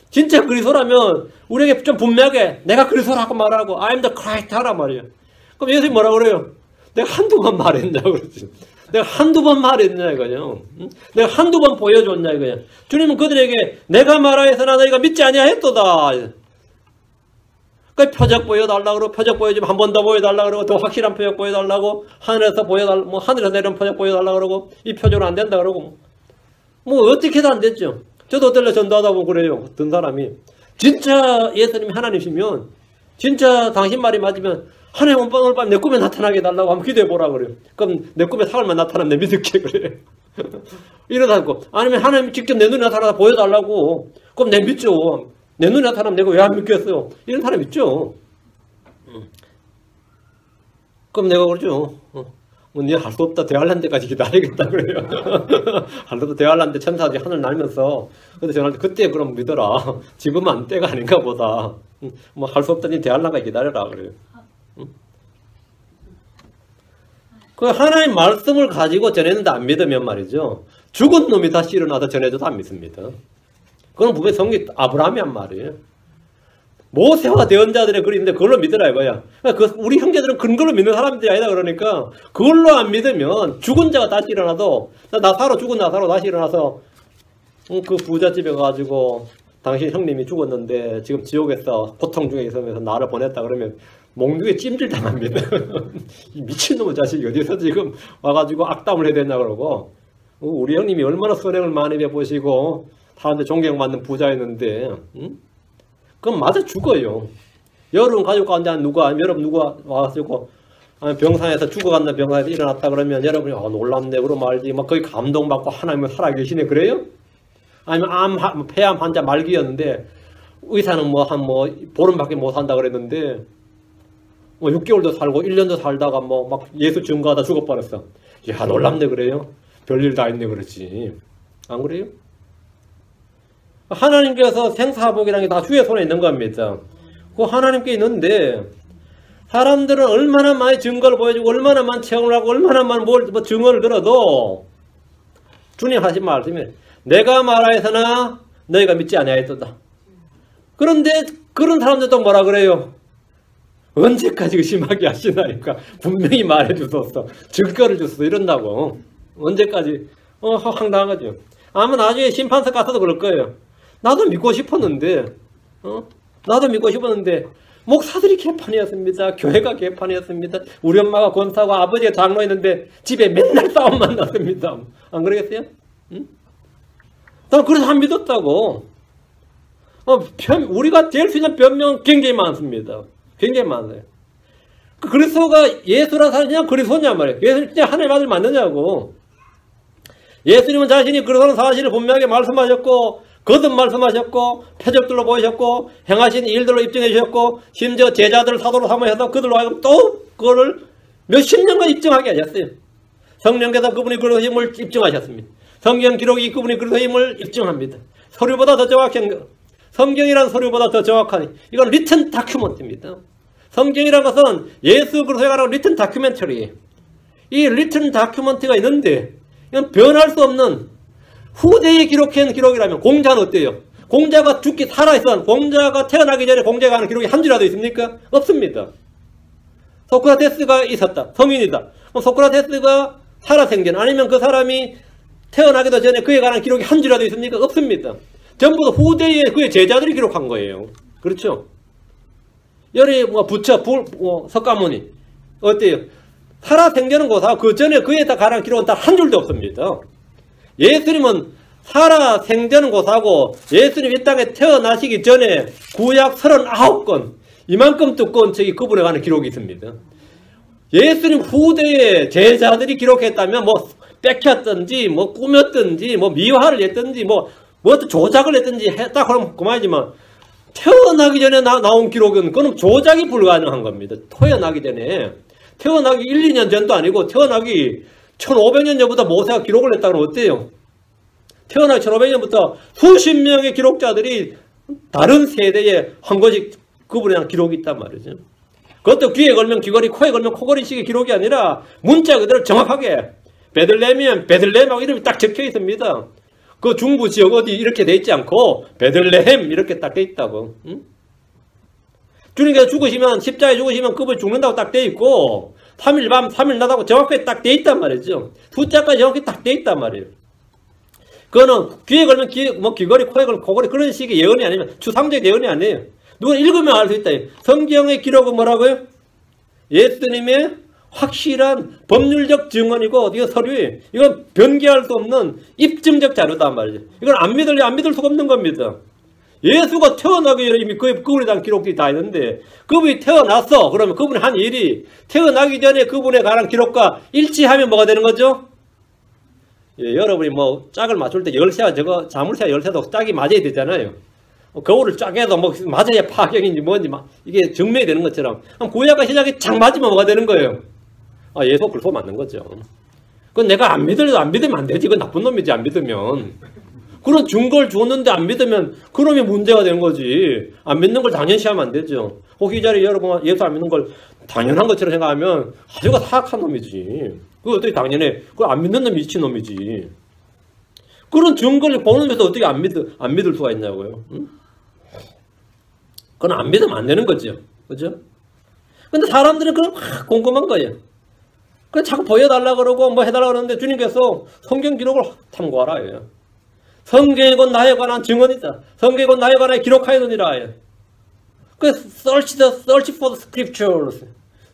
Speaker 1: 진짜 그리스도라면 우리에게 좀 분명하게 내가 그리스도라고 말하고 I'm the Christ 하란 말이에요. 그럼 예수님이 뭐라고 그래요? 내가 한두 번 말했냐고 그러지. 내가 한두 번 말했냐 이거요. 내가 한두 번 보여줬냐 이거야. 주님은 그들에게 내가 말하였으나 너희가 믿지 아니하였도다. 그 표적 보여달라고 그러고 표적 보여주면 한 번 더 보여달라고 그러고 더 확실한 표적 보여달라고 하늘에서 하늘에서 내려온 표적 보여달라고 그러고 이 표적은 안 된다 그러고 뭐 어떻게 해도 안 됐죠. 저도 어떨래 전도하다 보면 그래요. 어떤 사람이 진짜 예수님이 하나님이시면 진짜 당신 말이 맞으면 하나님 오늘 밤 내 꿈에 나타나게 해달라고 한번 기도해보라 그래요. 그럼 내 꿈에 사흘만 나타나면 내 믿을게 그래. 이러다고 아니면 하나님 직접 내 눈에 나타나서 보여달라고 그럼 내 믿죠. 내 눈에 나타나면 내가 왜 안 믿겠어요? 이런 사람 있죠. 그럼 내가 그러죠. 네 할 수 없다. 대할란 데까지 기다리겠다 그래요. 할 수 없다. 대할란 데 천사들이 하늘 날면서 근데 전화할 때 그때 그럼 믿어라. 지금은 때가 아닌가 보다. 뭐 할 수 없다. 니 대할란까지 기다려라 그래요. 그 하나님 말씀을 가지고 전했는데 안 믿으면 말이죠. 죽은 놈이 다시 일어나서 전해줘도 안 믿습니다. 그건 분명히 성경이 아브라함이 한 말이에요. 모세와 대언자들의 글이 있는데 그걸로 믿으라 이거야. 그러니까 우리 형제들은 근거로 믿는 사람들이 아니다 그러니까 그걸로 안 믿으면 죽은 자가 다시 일어나도 죽은 나사로 다시 일어나서 그 부잣집에 가가지고 당신 형님이 죽었는데 지금 지옥에서 고통 중에 있으면서 나를 보냈다 그러면 몽둥이에 찜질 당합니다. 이 미친놈의 자식이 어디서 지금 와가지고 악담을 해야 되냐 그러고 우리 형님이 얼마나 선행을 많이 해보시고 사람들 존경받는 부자였는데 그럼 맞아 죽어요. 여러분 가족 가운데 여러분 누가 와가지고 병상에서 죽어갔나 병상에서 일어났다 그러면 여러분이 놀랍네 그러고 말지 막 거기 감동받고 하나님은 살아계시네 그래요? 아니면 폐암 환자 말기였는데 의사는 보름밖에 못 산다 그랬는데 6개월도 살고 1년도 살다가 막 예수 증거하다 죽어버렸어. 야 놀랍네 그래요? 별일 다 있네 그렇지. 안 그래요? 하나님께서 생사복이라는 게 다 주의 손에 있는 겁니다. 그 하나님께 있는데 사람들은 얼마나 많이 증거를 보여주고 얼마나 많은 체험을 하고 얼마나 많은 증거를 들어도 주님 하신 말씀이 내가 말하였으나 너희가 믿지 아니하였도다. 그런데 그런 사람들도 뭐라 그래요? 언제까지 의심하게 하시나니까 분명히 말해주소서, 증거를 주소서 이런다고. 언제까지? 황당한 거죠. 아마 나중에 심판석 가서도 그럴 거예요. 나도 믿고 싶었는데, 나도 믿고 싶었는데, 목사들이 개판이었습니다. 교회가 개판이었습니다. 우리 엄마가 권사고 아버지가 장로였는데 집에 맨날 싸움만 났습니다. 안 그러겠어요? 응? 나는 그래서 안 믿었다고. 우리가 될 수 있는 변명은 굉장히 많습니다. 굉장히 많아요. 그리스도가 예수라 사느냐 그리스도냐 말이에요. 예수님 진짜 하나님 아들 맞느냐고. 예수님은 자신이 그리스도라는 사실을 분명하게 말씀하셨고 거듭 말씀하셨고 표적들로 보이셨고 행하신 일들로 입증해 주셨고 심지어 제자들을 사도로 삼으셔서 그들로 하여금 또 그거를 몇십 년간 입증하게 하셨어요. 성령께서 그분이 그리스도의 힘을 입증하셨습니다. 성경 기록이 그분이 그리스도의 힘을 입증합니다. 서류보다 더 정확한 거. 성경이란 서류보다 더 정확하니 이건 리튼 다큐멘터리입니다. 성경이란 것은 예수 그리스도에 관한 리튼 다큐멘터리예요. 이 리튼 다큐멘터리가 있는데 이건 변할 수 없는 후대에 기록한 기록이라면 공자는 어때요? 공자가 죽기 살아있어. 공자가 태어나기 전에 공자가 하는 기록이 한 줄이라도 있습니까? 없습니다. 소크라테스가 있었다. 성인이다. 그럼 소크라테스가 살아생전 아니면 그 사람이 태어나기도 전에 그에 관한 기록이 한 줄이라도 있습니까? 없습니다. 전부 다 후대에 그의 제자들이 기록한 거예요. 그렇죠? 열이 부처, 석가모니 어때요? 살아생전은 고사하고 그 전에 그에 관한 기록은 단 한 줄도 없습니다. 예수님은 살아생전은 고사하고 예수님 이 땅에 태어나시기 전에 구약 39권 이만큼 두꺼운 책이 그분에 관한 기록이 있습니다. 예수님 후대에 제자들이 기록했다면 뺏겼든지 꾸몄든지 미화를 했든지 어떤 조작을 했든지 했다 그러면 그만이지만 태어나기 전에 나온 기록은 그건 조작이 불가능한 겁니다. 태어나기 전에 태어나기 1, 2년 전도 아니고 태어나기 1500년 전부터 모세가 기록을 했다 그러면 어때요? 태어나기 1500년부터 수십 명의 기록자들이 다른 세대에 한 권씩 그분에 대한 기록이 있단 말이죠. 그것도 귀에 걸면 귀걸이, 코에 걸면 코걸이식의 기록이 아니라 문자 그대로 정확하게 베들레헴이면 베들레헴하고 이름이 딱 적혀 있습니다. 그 중부 지역 어디 이렇게 돼 있지 않고 베들레헴 이렇게 딱 돼 있다고. 응? 주님께서 죽으시면 십자가에 죽으시면 그분이 죽는다고 딱 돼 있고 3일 밤 3일 낮다고 정확하게 딱 돼 있단 말이죠. 숫자까지 정확히 딱 돼 있단 말이에요. 그거는 귀에 걸면 귀걸이, 코에 걸면 코걸이 그런 식의 예언이 아니면 추상적 예언이 아니에요. 누가 읽으면 알 수 있다. 성경의 기록은 뭐라고요? 예수님의 확실한 법률적 증언이고 이거 서류예요. 이건 변개할 수 없는 입증적 자료단 말이죠. 이건 안 믿을 수가 없는 겁니다. 예수가 태어나기 전에 이미 그분에 대한 기록들이 다 있는데 그분이 태어났어. 그러면 그분이 한 일이 태어나기 전에 그분에 관한 기록과 일치하면 뭐가 되는 거죠? 예, 여러분이 짝을 맞출 때 열쇠와 자물쇠와 열쇠도 짝이 맞아야 되잖아요. 거울을 쫙 해도 맞아야 파격인지 뭔지 이게 증명이 되는 것처럼 구약과 신약이 쫙 맞으면 뭐가 되는 거예요? 예수 그리스도 맞는 거죠. 그건 내가 안 믿으면 안 되지. 그건 나쁜 놈이지 안 믿으면. 그런 증거를 주었는데 안 믿으면 그놈이 문제가 되는 거지. 안 믿는 걸 당연시하면 안 되죠. 혹시 이 자리에 여러분 예수 안 믿는 걸 당연한 것처럼 생각하면 아주가 사악한 놈이지. 그거 어떻게 당연해. 그거 안 믿는 놈이 미친 놈이지. 그런 증거를 보면서 어떻게 안 믿을 수가 있냐고요. 응? 그건 안 믿으면 안 되는 거죠. 그죠? 근데 사람들은 그건 궁금한 거예요. 그래 자꾸 보여달라 그러고 해달라 그러는데 주님께서 성경 기록을 탐구하라. 성경이 곧 나에 관한 증언이다. 성경이 곧 나에 관한 기록하였느니라. 그 search for the scriptures.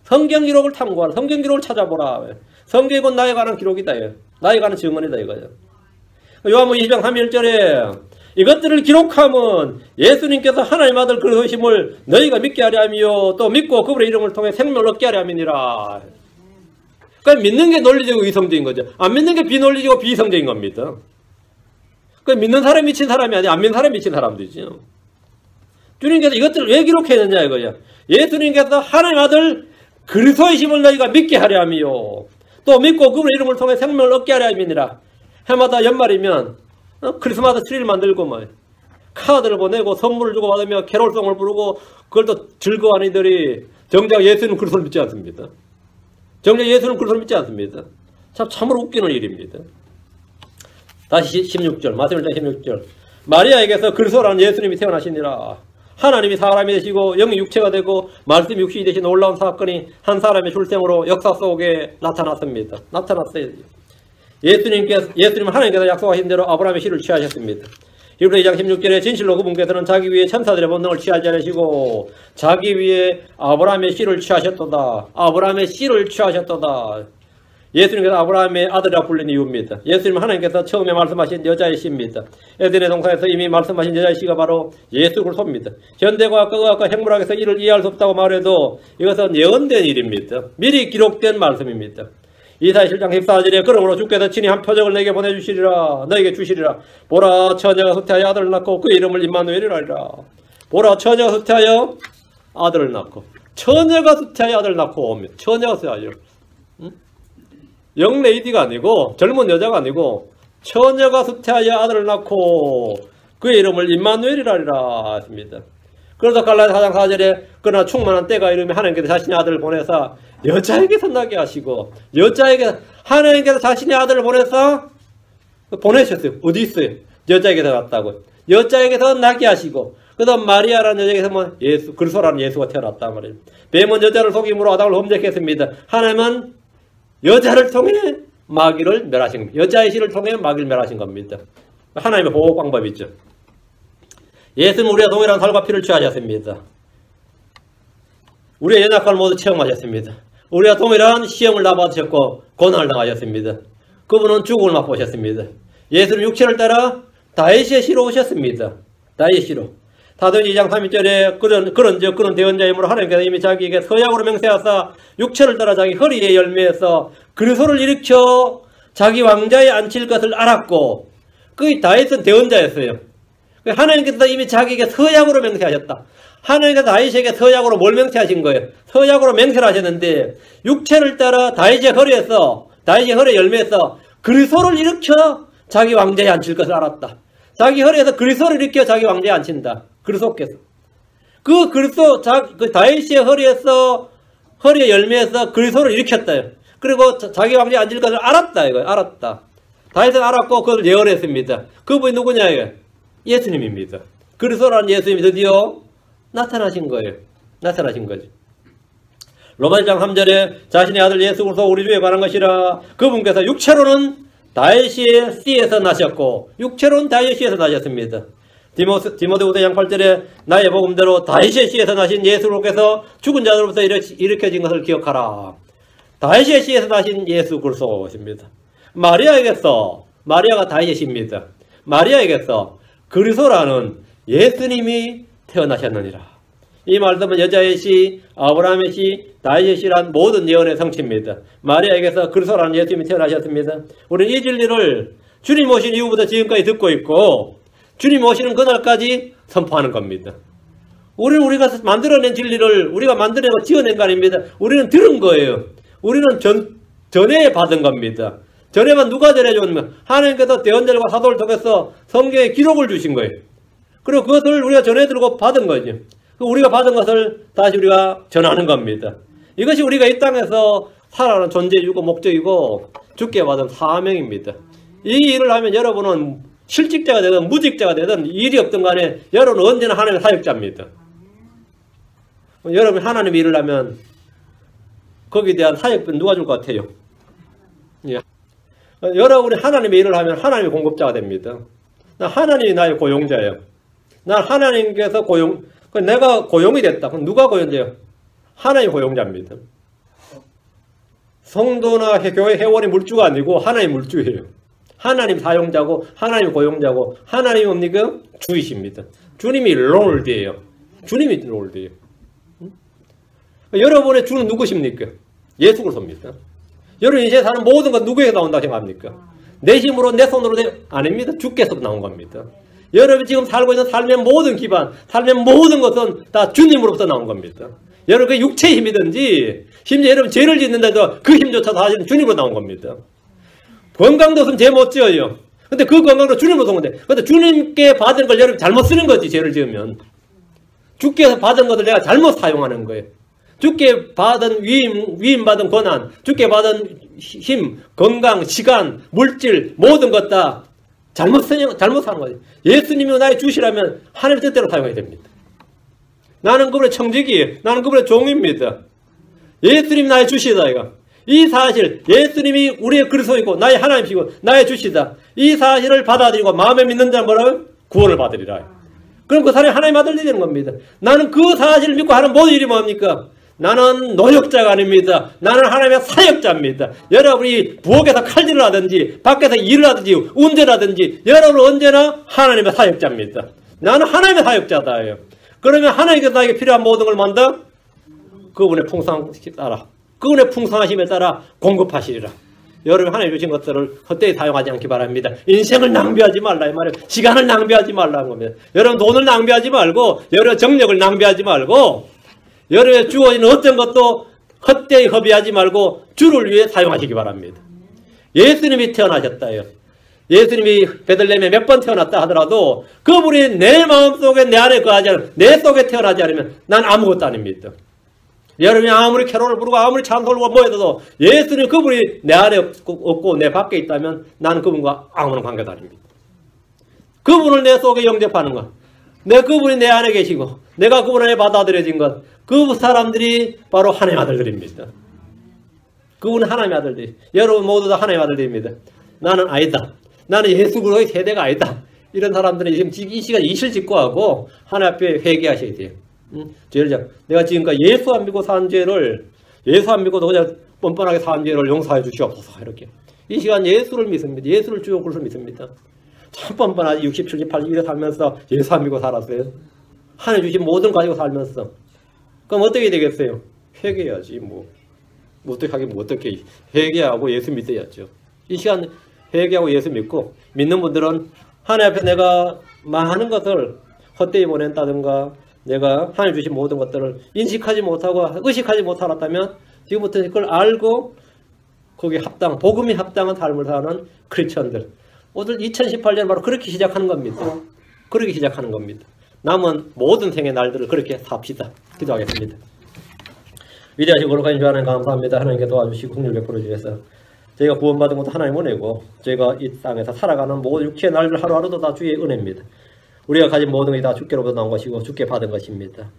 Speaker 1: 성경 기록을 탐구하라. 성경 기록을 찾아보라. 성경이 곧 나에 관한 기록이다. 나에 관한 증언이다 이거예요. 요한복음 20장 31절에 이것들을 기록함은 예수님께서 하나님 아들 그리스도심을 너희가 믿게 하려 함이요 또 믿고 그분의 이름을 통해 생명을 얻게 하려 함이니라. 그러니까 믿는 게 논리적이고 이성적인 거죠. 안 믿는 게 비논리적이고 비이성적인 겁니다. 그러니까 믿는 사람이 미친 사람이 아니라 안 믿는 사람이 미친 사람들이죠. 주님께서 이것들을 왜 기록했느냐 이거야. 예수님께서 하나님 아들 그리스도의 심을 너희가 믿게 하려 함이요 또 믿고 그분의 이름을 통해 생명을 얻게 하려 함이니라. 해마다 연말이면 크리스마스 트리를 만들고 카드를 보내고 선물을 주고 받으며 캐롤송을 부르고 그걸 또 즐거워하는 이들이 정작 예수는 그리스도를 믿지 않습니다. 정작 예수는 그리스도를 믿지 않습니다. 참으로 웃기는 일입니다. 다시 16절 마태복음 16절 마리아에게서 그리스도라는 예수님이 태어나시니라. 하나님이 사람이 되시고 영이 육체가 되고 말씀이 육신이 되신 놀라운 사건이 한 사람의 출생으로 역사 속에 나타났습니다. 나타났어요. 예수님 하나님께서 약속하신 대로 아브라함의 씨를 취하셨습니다. 히브리 2장 16절에 진실로 그분께서는 자기 위에 천사들의 본능을 취하지 않으시고 자기 위에 아브라함의 씨를 취하셨도다. 아브라함의 씨를 취하셨도다. 예수님께서 아브라함의 아들이라 불린 이유입니다. 예수님은 하나님께서 처음에 말씀하신 여자의 씨입니다. 에덴의 동산에서 이미 말씀하신 여자의 씨가 바로 예수 그리스도입니다. 현대과학과 의학과 생물학에서 이를 이해할 수 없다고 말해도 이것은 예언된 일입니다. 미리 기록된 말씀입니다. 이사야 7장 14절에 그러므로 주께서 친히 한 표적을 내게 보내주시리라. 너에게 주시리라. 보라 처녀가 후퇴하여 아들을 낳고 그 이름을 임마누엘이라 하리라. 보라 처녀가 후퇴하여 아들을 낳고 처녀가 후퇴하여 아들을 낳고 처녀가 후퇴하여 영레이디가 아니고 젊은 여자가 아니고 처녀가 후퇴하여 아들을 낳고 그의 이름을 임마누엘이라 하리라 했습니다. 그래서 갈라디아 4장 4절에 그러나 충만한 때가 이르면 하나님께서 자신의 아들을 보내사 여자에게서 나게 하시고 하나님께서 자신의 아들을 보내셨어요. 어디 있어요? 여자에게서 났다고. 여자에게서 나게 하시고 그다음 마리아라는 여자에게서 예수 그리스도라는 예수가 태어났단 말이에요. 뱀은 여자를 속임으로 아담을 험죄했습니다. 하나님은 여자를 통해 마귀를 멸하신 겁니다. 여자의 씨를 통해 마귀를 멸하신 겁니다. 하나님의 보호 방법이죠. 예수는 우리와 동일한 살과 피를 취하셨습니다. 우리의 연약함을 모두 체험하셨습니다. 우리와 동일한 시험을 다 받으셨고 고난을 당하셨습니다. 그분은 죽음을 맛보셨습니다. 예수는 육체를 따라 다윗의 씨로 오셨습니다. 다윗의 씨로. 사도행전 2장 31절에 그런 대언자이므로 하나님께서 이미 자기에게 서약으로 맹세하사 육체를 따라 자기 허리에 열매해서 그리스도를 일으켜 자기 왕자에 앉힐 것을 알았고 그 다윗은 대언자였어요. 하나님께서 이미 자기에게 서약으로 맹세하셨다. 하나님께서 다윗에게 서약으로 뭘 맹세하신 거예요? 서약으로 맹세를 하셨는데 육체를 따라 다윗의 허리에 열매해서 그리스도를 일으켜 자기 왕자에 앉힐 것을 알았다. 자기 허리에서 그리스도를 일으켜 자기 왕자에 앉힌다. 그리스도께서. 그 다윗의 허리에 열매해서 그리스도를 일으켰다요. 그리고 자기 왕자에 앉을 것을 알았다. 이거예요. 알았다. 다윗은 알았고 그것을 예언했습니다. 그분이 누구냐 이거예요? 예수님입니다. 그리스도라는 예수님이 드디어 나타나신 거예요. 나타나신 거죠. 로마서 1장 3절에 자신의 아들 예수 그리스도 우리 주에 관한 것이라 그분께서 육체로는 다윗의 씨에서 나셨고 육체로는 다윗의 씨에서 나셨습니다. 디모데후서 2장 8절에 나의 복음대로 다윗의 씨에서 나신 예수께서 죽은 자들로부터 일으켜진 것을 기억하라. 다윗의 씨에서 나신 예수 그리스도십니다. 마리아가 다윗의 씨입니다. 마리아에게서 그리스도라는 예수님이 태어나셨느니라. 이 말씀은 여자의 씨, 아브라함의 씨, 다윗의 씨란 모든 예언의 성취입니다. 마리아에게서 그리스도라는 예수님이 태어나셨습니다. 우리는 이 진리를 주님 오신 이후부터 지금까지 듣고 있고 주님 오시는 그날까지 선포하는 겁니다. 우리가 만들어낸 진리를 우리가 만들어내고 지어낸 거 아닙니다. 우리는 들은 거예요. 우리는 전해 받은 겁니다. 전에만 누가 전해줬냐면 하나님께서 대언자들과 사도를 통해서 성경에 기록을 주신 거예요. 그리고 그것을 우리가 전해 들고 받은 거죠. 우리가 받은 것을 다시 우리가 전하는 겁니다. 이것이 우리가 이 땅에서 살아가는 존재이고 목적이고 주께 받은 사명입니다. 이 일을 하면 여러분은 실직자가 되든 무직자가 되든 일이 없든 간에 여러분은 언제나 하나님의 사역자입니다. 여러분 하나님의 일을 하면 거기에 대한 사역비는 누가 줄 것 같아요? 예. 여러분이 하나님의 일을 하면 하나님의 공급자가 됩니다. 하나님이 나의 고용자예요. 난 하나님께서 내가 고용이 됐다. 그럼 누가 고용자예요? 하나님의 고용자입니다. 성도나 교회 회원이 물주가 아니고 하나님의 물주예요. 하나님 사용자고 하나님 고용자고 하나님이 뭡니까? 주이십니다. 주님이 롤드예요. 주님이 롤드예요. 여러분의 주는 누구십니까? 예수 그리스도입니다. 여러분이 이제 사는 모든 건 누구에게 나온다고 생각합니까? 내 힘으로 내 손으로 아닙니다. 주께서 나온 겁니다. 여러분이 지금 살고 있는 삶의 모든 기반, 삶의 모든 것은 다 주님으로부터 나온 겁니다. 여러분 그 육체의 힘이든지 심지어 여러분 죄를 짓는데도 그 힘조차 사실은 주님으로 나온 겁니다. 건강도 없으면 죄 못 지어요. 근데 그 건강도 주님으로 온 건데 근데 주님께 받은 걸 여러분이 잘못 쓰는 거지. 죄를 지으면 주께서 받은 것을 내가 잘못 사용하는 거예요. 주께 받은 위임 받은 권한, 주께 받은 힘, 건강, 시간, 물질 모든 것 다 잘못 사는 거예요. 예수님이 나의 주시라면 하나님의 뜻대로 사용해야 됩니다. 나는 그분의 청지기, 나는 그분의 종입니다. 예수님 나의 주시다 이거. 이 사실, 예수님이 우리의 그리스도이고 나의 하나님이시고 나의 주시다. 이 사실을 받아들이고 마음에 믿는 자는 뭐라고요? 구원을 받으리라. 그럼 그 사람이 하나님의 아들이 되는 겁니다. 나는 그 사실을 믿고 하는 모든 일이 뭡니까? 나는 노역자가 아닙니다. 나는 하나님의 사역자입니다. 여러분이 부엌에서 칼질을 하든지 밖에서 일을 하든지 운전을 하든지 여러분은 언제나 하나님의 사역자입니다. 나는 하나님의 사역자다. 그러면 하나님께서 나에게 필요한 모든 걸 만다? 그분의 풍성하심에 따라, 그분의 풍성하심에 따라 공급하시리라. 여러분 하나님 주신 것들을 헛되이 사용하지 않기 바랍니다. 인생을 낭비하지 말라 이 말이에요. 시간을 낭비하지 말라는 겁니다. 여러분 돈을 낭비하지 말고, 여러분 정력을 낭비하지 말고, 여러분의 주어진 어떤 것도 헛되이 허비하지 말고 주를 위해 사용하시기 바랍니다. 예수님이 태어나셨다요. 예수님이 베들레헴에 몇 번 태어났다 하더라도 그분이 내 마음속에 내 안에 거하지 않으면, 내 속에 태어나지 않으면 난 아무것도 아닙니다. 여러분이 아무리 캐롤을 부르고 아무리 찬송을 모여도 예수님 그분이 내 안에 없고 내 밖에 있다면 나는 그분과 아무런 관계도 아닙니다. 그분을 내 속에 영접하는 것, 그분이 내 안에 계시고 내가 그분 안에 받아들여진 것, 그 사람들이 바로 하나님의 아들들입니다. 그분은 하나님의 아들들이, 여러분 모두 다 하나님의 아들들입니다. 나는 아니다. 나는 예수 그리스도의 세대가 아니다. 이런 사람들은 지금 이 시간 이실 직고하고 하나님 앞에 회개하셔야 돼요. 죄를 내가 지금까지 예수 안 믿고 산 죄를, 예수 안 믿고도 그냥 뻔뻔하게 산 죄를 용서해 주시옵소서. 이렇게 이 시간 예수를 믿습니다. 예수를 주요 그리스도를 믿습니다. 참 뻔뻔하지. 60, 70, 80에 살면서 예수 안 믿고 살았어요. 하나님 주신 모든 가지고 살면서. 그럼 어떻게 되겠어요? 회개해야지. 어떻게 하긴 어떻게 회개하고 예수 믿어야죠. 이 시간 회개하고 예수 믿고, 믿는 분들은 하나님 앞에 내가 많은 것을 헛되이 보낸다든가 내가 하나님 주신 모든 것들을 인식하지 못하고 의식하지 못하았다면 지금부터 그걸 알고 거기에 복음이 합당한 삶을 사는 크리스천들, 오늘 2018년 바로 그렇게 시작하는 겁니다. 그렇게 시작하는 겁니다. 남은 모든 생의 날들을 그렇게 삽시다. 기도하겠습니다. 위대하시고 거룩하신 주 하나님 감사합니다. 하나님께 도와주시고 긍휼 베풀어 주셔서 저희가 구원받은 것도 하나님 은혜고, 저희가 이 땅에서 살아가는 모든 육체의 날들 하루하루도 다 주의 은혜입니다. 우리가 가진 모든 것이 다 주께로부터 나온 것이고 주께 받은 것입니다.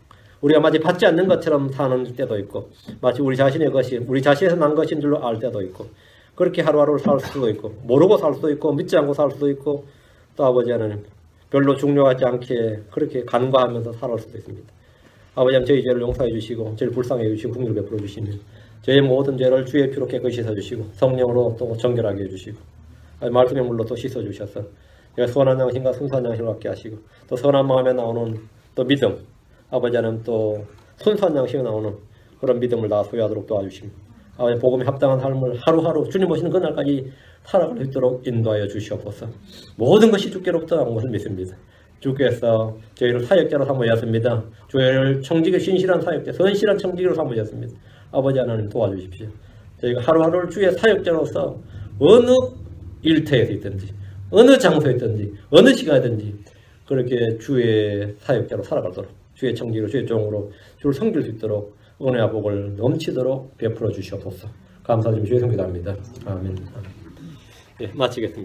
Speaker 1: 우리가 마치 받지 않는 것처럼 사는 때도 있고, 마치 우리 자신의 것이 우리 자신에서 난 것인 줄로 알 때도 있고, 그렇게 하루하루를 살 수도 있고, 모르고 살 수도 있고, 믿지 않고 살 수도 있고, 또 아버지 하나님 별로 중요하지 않게 그렇게 간과하면서 살아올 수도 있습니다. 아버지 하나님 저희 죄를 용서해 주시고 저희를 불쌍히 해주시고 긍휼을 베풀어 주시면 저희의 모든 죄를 주의 피로 깨끗이 씻어주시고 성령으로 또 정결하게 해주시고 말씀의 물로 또 씻어주셔서 선한 양심과 순수한 양심을 갖게 하시고, 또 선한 마음에 나오는 또 믿음, 아버지 하나님 또 순수한 양심에 나오는 그런 믿음을 다 소유하도록 도와주시고, 아버지 복음에 합당한 삶을 하루하루 주님 오시는 그날까지 살아갈 수 있도록 인도하여 주시옵소서. 모든 것이 주께로부터 나온 것을 믿습니다. 주께서 저희를 사역자로 삼으셨습니다. 저희를 청지기 신실한 사역자, 선실한 청지기로 삼으셨습니다. 아버지 하나님 도와주십시오. 저희가 하루하루를 주의 사역자로서 어느 일터에서 있든지 어느 장소에 있든지 어느 시간이든지 그렇게 주의 사역자로 살아가도록, 주의 청지기로 주의 종으로 주를 섬길 수 있도록 은혜와 복을 넘치도록 베풀어 주시옵소서. 감사드리며 주의 성기도합니다. 아멘. 예, 마치겠습니다.